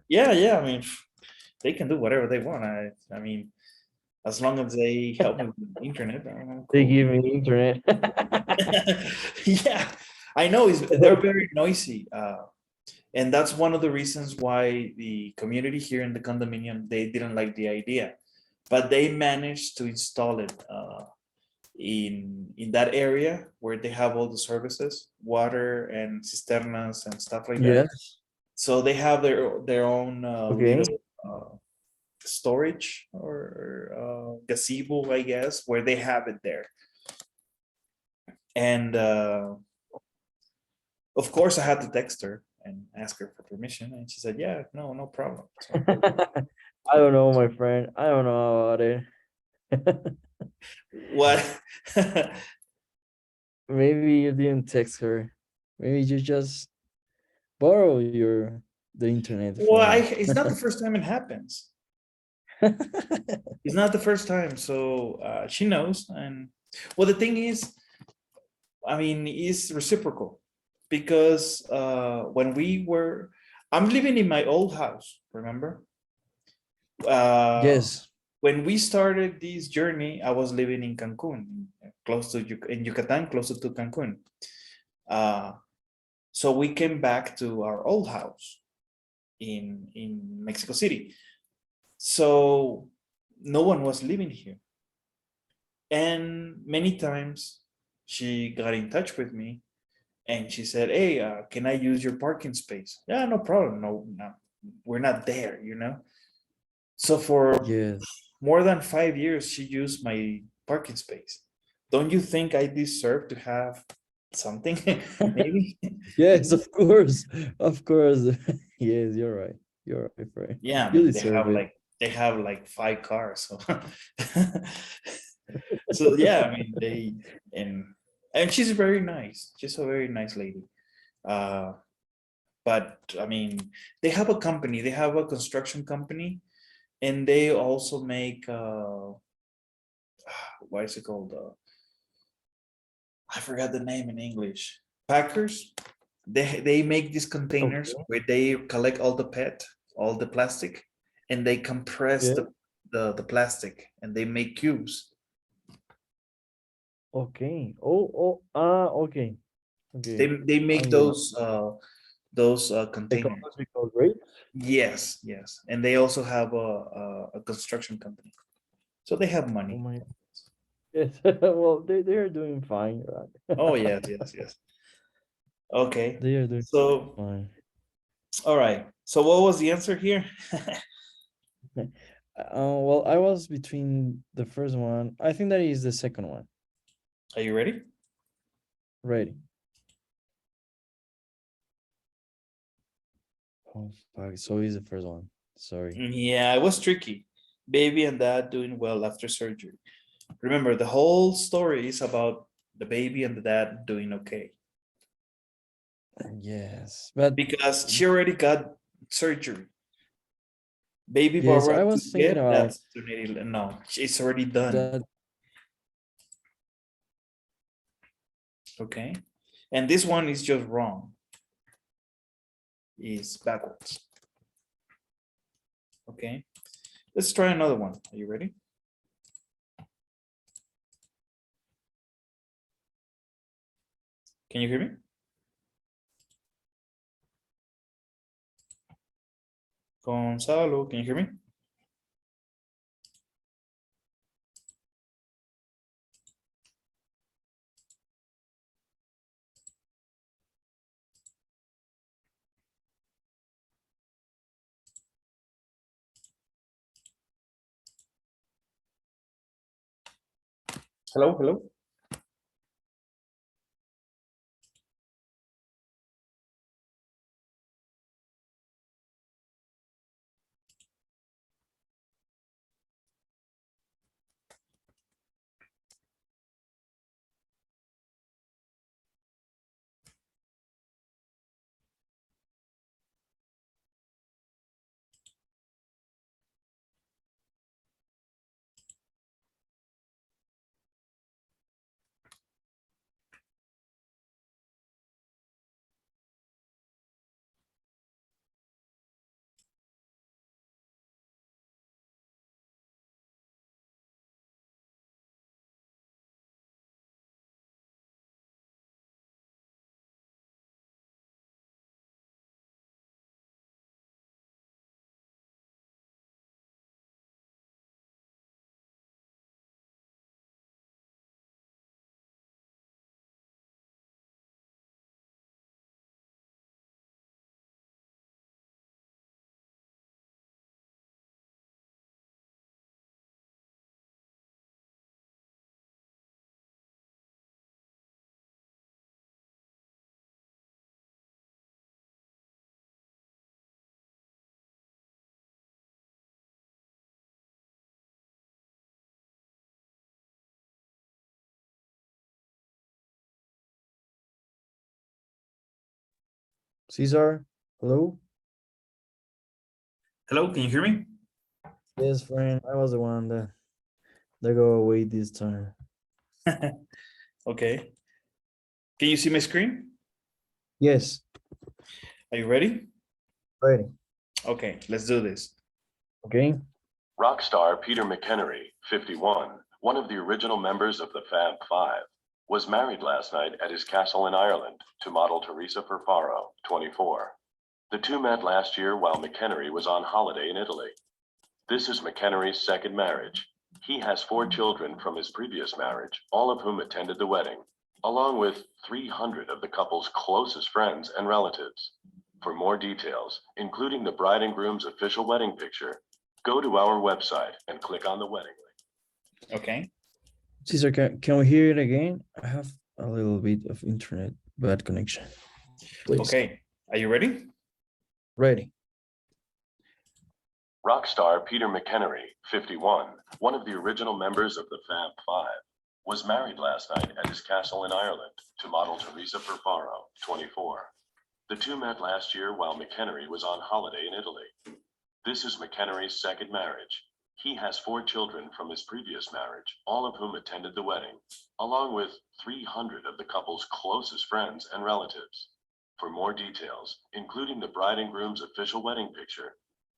Yeah. I mean, they can do whatever they want. I mean, as long as they help me with internet, I'm They cool. give me internet. Yeah, I know. They're very noisy, and that's one of the reasons why the community here in the condominium, they didn't like the idea, but they managed to install it in that area where they have all the services, water and cisternas and stuff like that. Yes. So they have their own Okay. little storage or gazebo, I guess, where they have it there. And of course, I had to text her and ask her for permission, and she said, "Yeah, no problem." So, I don't know, my friend. I don't know about it. what? Maybe you didn't text her. Maybe you just borrow the internet Well, from it's not the first time it happens. It's not the first time, so she knows. And well, the thing is, I mean, it's reciprocal because I'm living in my old house. Remember? Uh, Yes. when we started this journey, I was living in Cancun, close to in Yucatan, closer to Cancun. Uh, so we came back to our old house in Mexico City. So no one was living here, and many times she got in touch with me and she said, "Hey, can I use your parking space?" Yeah, no problem. No, we're not there. So for Yes. more than 5 years, she used my parking space. Don't you think I deserve to have something? Maybe. Yes, of course. Of course. Yes, you're right. You're right, friend. Yeah, I You mean deserve it. they have like 5 cars. So so yeah, I mean and she's very nice. She's a very nice lady. Uh, but I mean, they have a company. They have a construction company, and they also make what is it called? I forgot the name in English. Packers. They make these containers Okay. where they collect all the PET, all the plastic, and they compress Yeah. the plastic and they make cubes. Okay. Okay. Okay. They make I'm getting those containers. ecological grade. Yes, yes, and they also have a construction company, so they have Oh money. my. Yes. Well, they're doing fine, right? Oh yes, yes, yes. Okay, They are doing so fine. all right. So what was the answer here? Well, I was between the first one. I think that is the second one. Are you ready? Ready. Oh, fuck. So is the first one. Sorry. Yeah, it was tricky. Baby and dad doing well after surgery. Remember, the whole story is about the baby and the dad doing okay Yes, but because she already got surgery. Baby yes, I Barbara to was thinking get about that's no, it's already done. that. Okay, and this one is just wrong. Is backwards. Okay, let's try another one. Are you ready? Can you hear me? Gonzalo, can you hear me? Hello, hello. Caesar, hello. Hello, can you hear me? Yes, friend. I was the one that go away this time. Okay. Can you see my screen? Yes, Are you ready? ready. Okay, let's do this. Okay. Rock star Peter McHenry, 51, one of the original members of the Fab Five, was married last night at his castle in Ireland to model Teresa Perfaro, 24. The two met last year while McHenry was on holiday in Italy. This is McHenry's second marriage. He has 4 children from his previous marriage, all of whom attended the wedding, along with 300 of the couple's closest friends and relatives. For more details, including the bride and groom's official wedding picture, go to our website and click on the wedding link. Okay. Caesar, can we hear it again? I have a little bit of internet bad connection. Please. Okay. Are you ready? Ready. Rock star Peter McHenry, 51, one of the original members of the Fab Five, was married last night at his castle in Ireland to model Teresa Perfaro, 24. The two met last year while McHenry was on holiday in Italy. This is McHenry's second marriage. He has 4 children from his previous marriage, all of whom attended the wedding, along with 300 of the couple's closest friends and relatives. For more details, including the bride and groom's official wedding picture,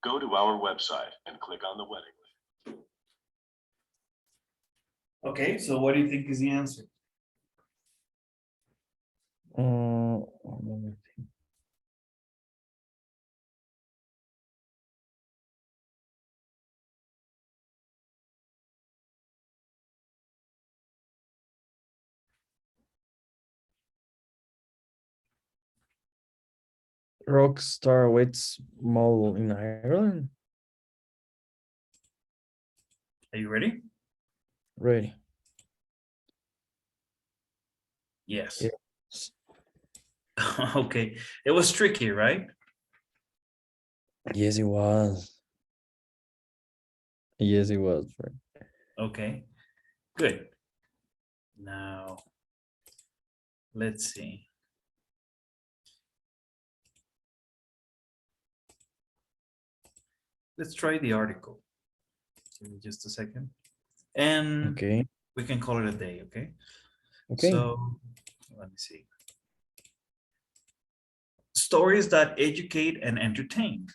go to our website and click on the wedding link. Okay, so what do you think is the answer? Let me think. Rockstar Wits Mall in Ireland. Are you ready? Ready. Yes. Yes. Okay, it was tricky, right? Yes, it was. Yes, it was. Right. Okay, good. Now, let's see. Let's try the article. Give me just a second. And Okay. we can call it a day, okay? Okay. So, let me see. Stories that educate and entertain.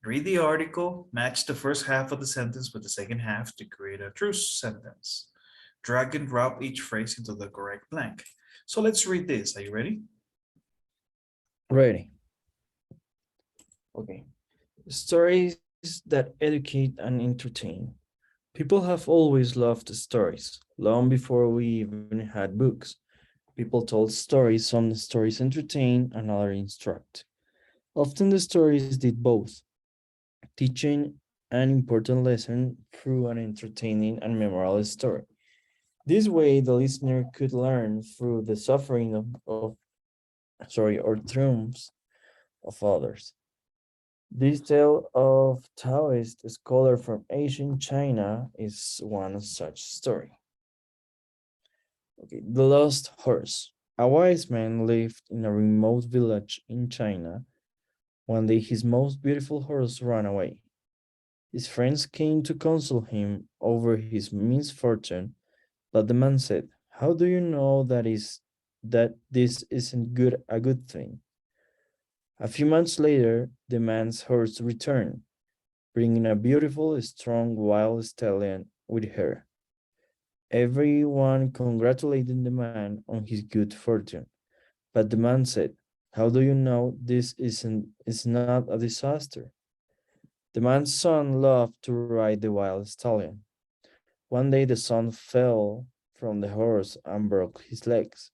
Read the article, match the first half of the sentence with the second half to create a true sentence. Drag and drop each phrase into the correct blank. So let's read this. Are you ready? Ready. Okay. Stories that educate and entertain. People have always loved stories, long before we even had books. People told stories, some stories entertain and others instruct. Often the stories did both, teaching an important lesson through an entertaining and memorable story. This way, the listener could learn through the suffering or triumphs of others. This tale of Taoist scholar from ancient China is one such story. Okay, the lost horse. A wise man lived in a remote village in China. One day, his most beautiful horse ran away. His friends came to console him over his misfortune, but the man said, "How do you know that this isn't a good thing?" A few months later, the man's horse returned, bringing a beautiful, strong, wild stallion with her. Everyone congratulated the man on his good fortune, but the man said, "How do you know this is not a disaster?" The man's son loved to ride the wild stallion. One day the son fell from the horse and broke his legs.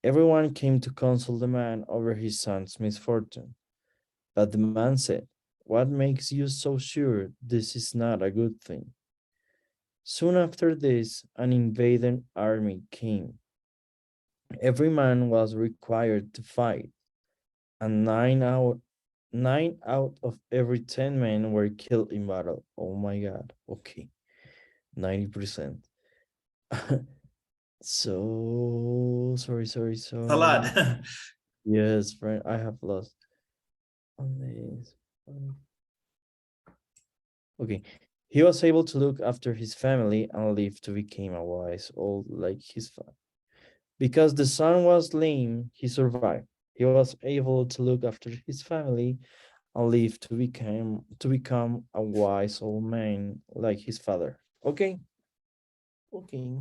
Everyone came to console the man over his son's misfortune, but the man said, "What makes you so sure this is not a good thing?" Soon after this, an invading army came. Every man was required to fight, and nine out of every 10 men were killed in battle. Oh my God. Okay. 90%. So sorry. It's a lot. Yes, friend, I have lost on this. Okay. He was able to look after his family and live to become a wise old like his father. Because the son was lame, he survived. He was able to look after his family and live to become a wise old man like his father. Okay. Okay.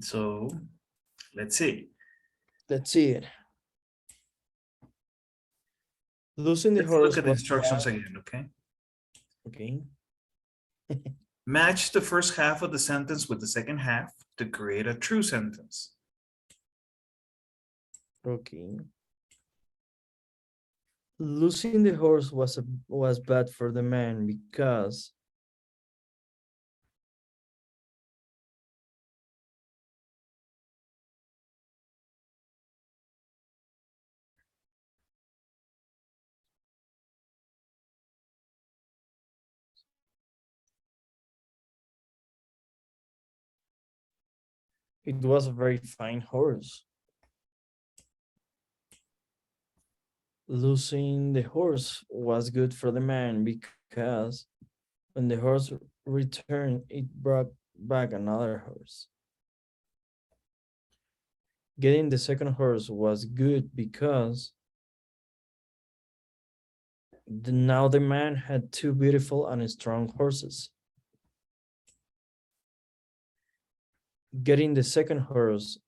So let's see. Let's see it. Losing the Let's look horse at the was instructions again, okay? okay. Match the first half of the sentence with the second half to create a true sentence. Okay. Losing the horse was bad for the man because it was a very fine horse. Losing the horse was good for the man because when the horse returned, it brought back another horse. Getting the second horse was good because Now the man had two beautiful and strong horses. Getting the second horse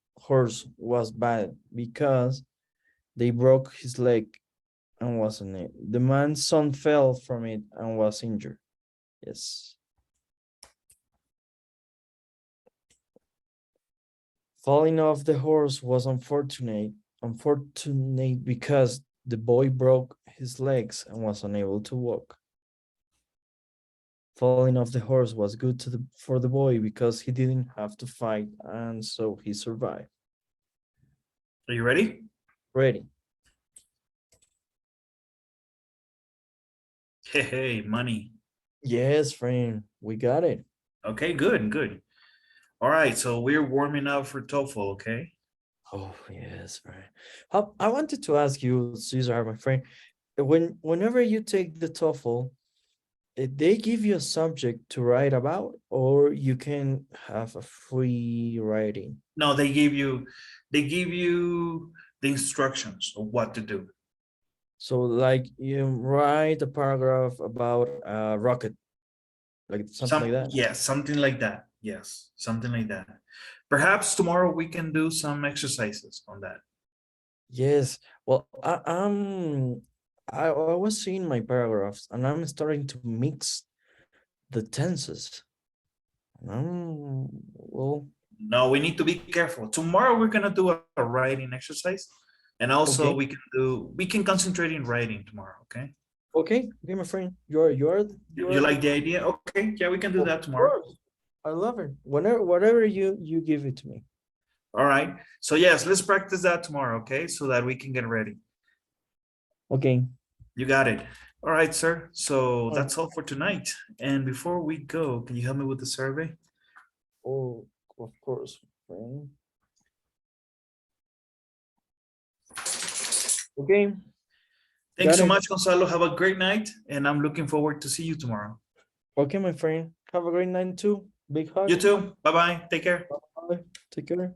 was bad because they broke his leg and wasn't it. The man's son fell from it and was injured. Yes. Falling off the horse was unfortunate because the boy broke his legs and was unable to walk. Falling off the horse was good for the boy because he didn't have to fight and so he survived. Are you ready? Ready. Hey, money. Yes, friend, we got it. Okay, good, good. All right, so we're warming up for TOEFL, okay? Oh, yes, right. I wanted to ask you, Cesar, my friend, whenever you take the TOEFL, they give you a subject to write about, or you can have a free writing? No, they give you the instructions of what to do. So like you write a paragraph about a rocket, like something like that? Yes, something like that. Yes, something like that. Perhaps tomorrow we can do some exercises on that. Yes. Well, I was seeing my paragraphs and I'm starting to mix the tenses. Well, No, we need to be careful. Tomorrow we're gonna do a writing exercise, and also okay. we can concentrate in writing tomorrow. Okay. Okay, my friend. You like the idea? Okay, yeah, we can do Of that tomorrow. course. I love it. Whatever you give it to me. All right. So yes, let's practice that tomorrow, okay? So that we can get ready. Okay. You got it. All right, sir. So Mm. that's all for tonight. And before we go, can you help me with the survey? Oh, of course, friend. Okay. Thanks Got so it. much, Gonzalo. Have a great night, and I'm looking forward to see you tomorrow. Okay, my friend. Have a great night too. Big hug. You too. Bye-bye. Take care. Bye. Take care.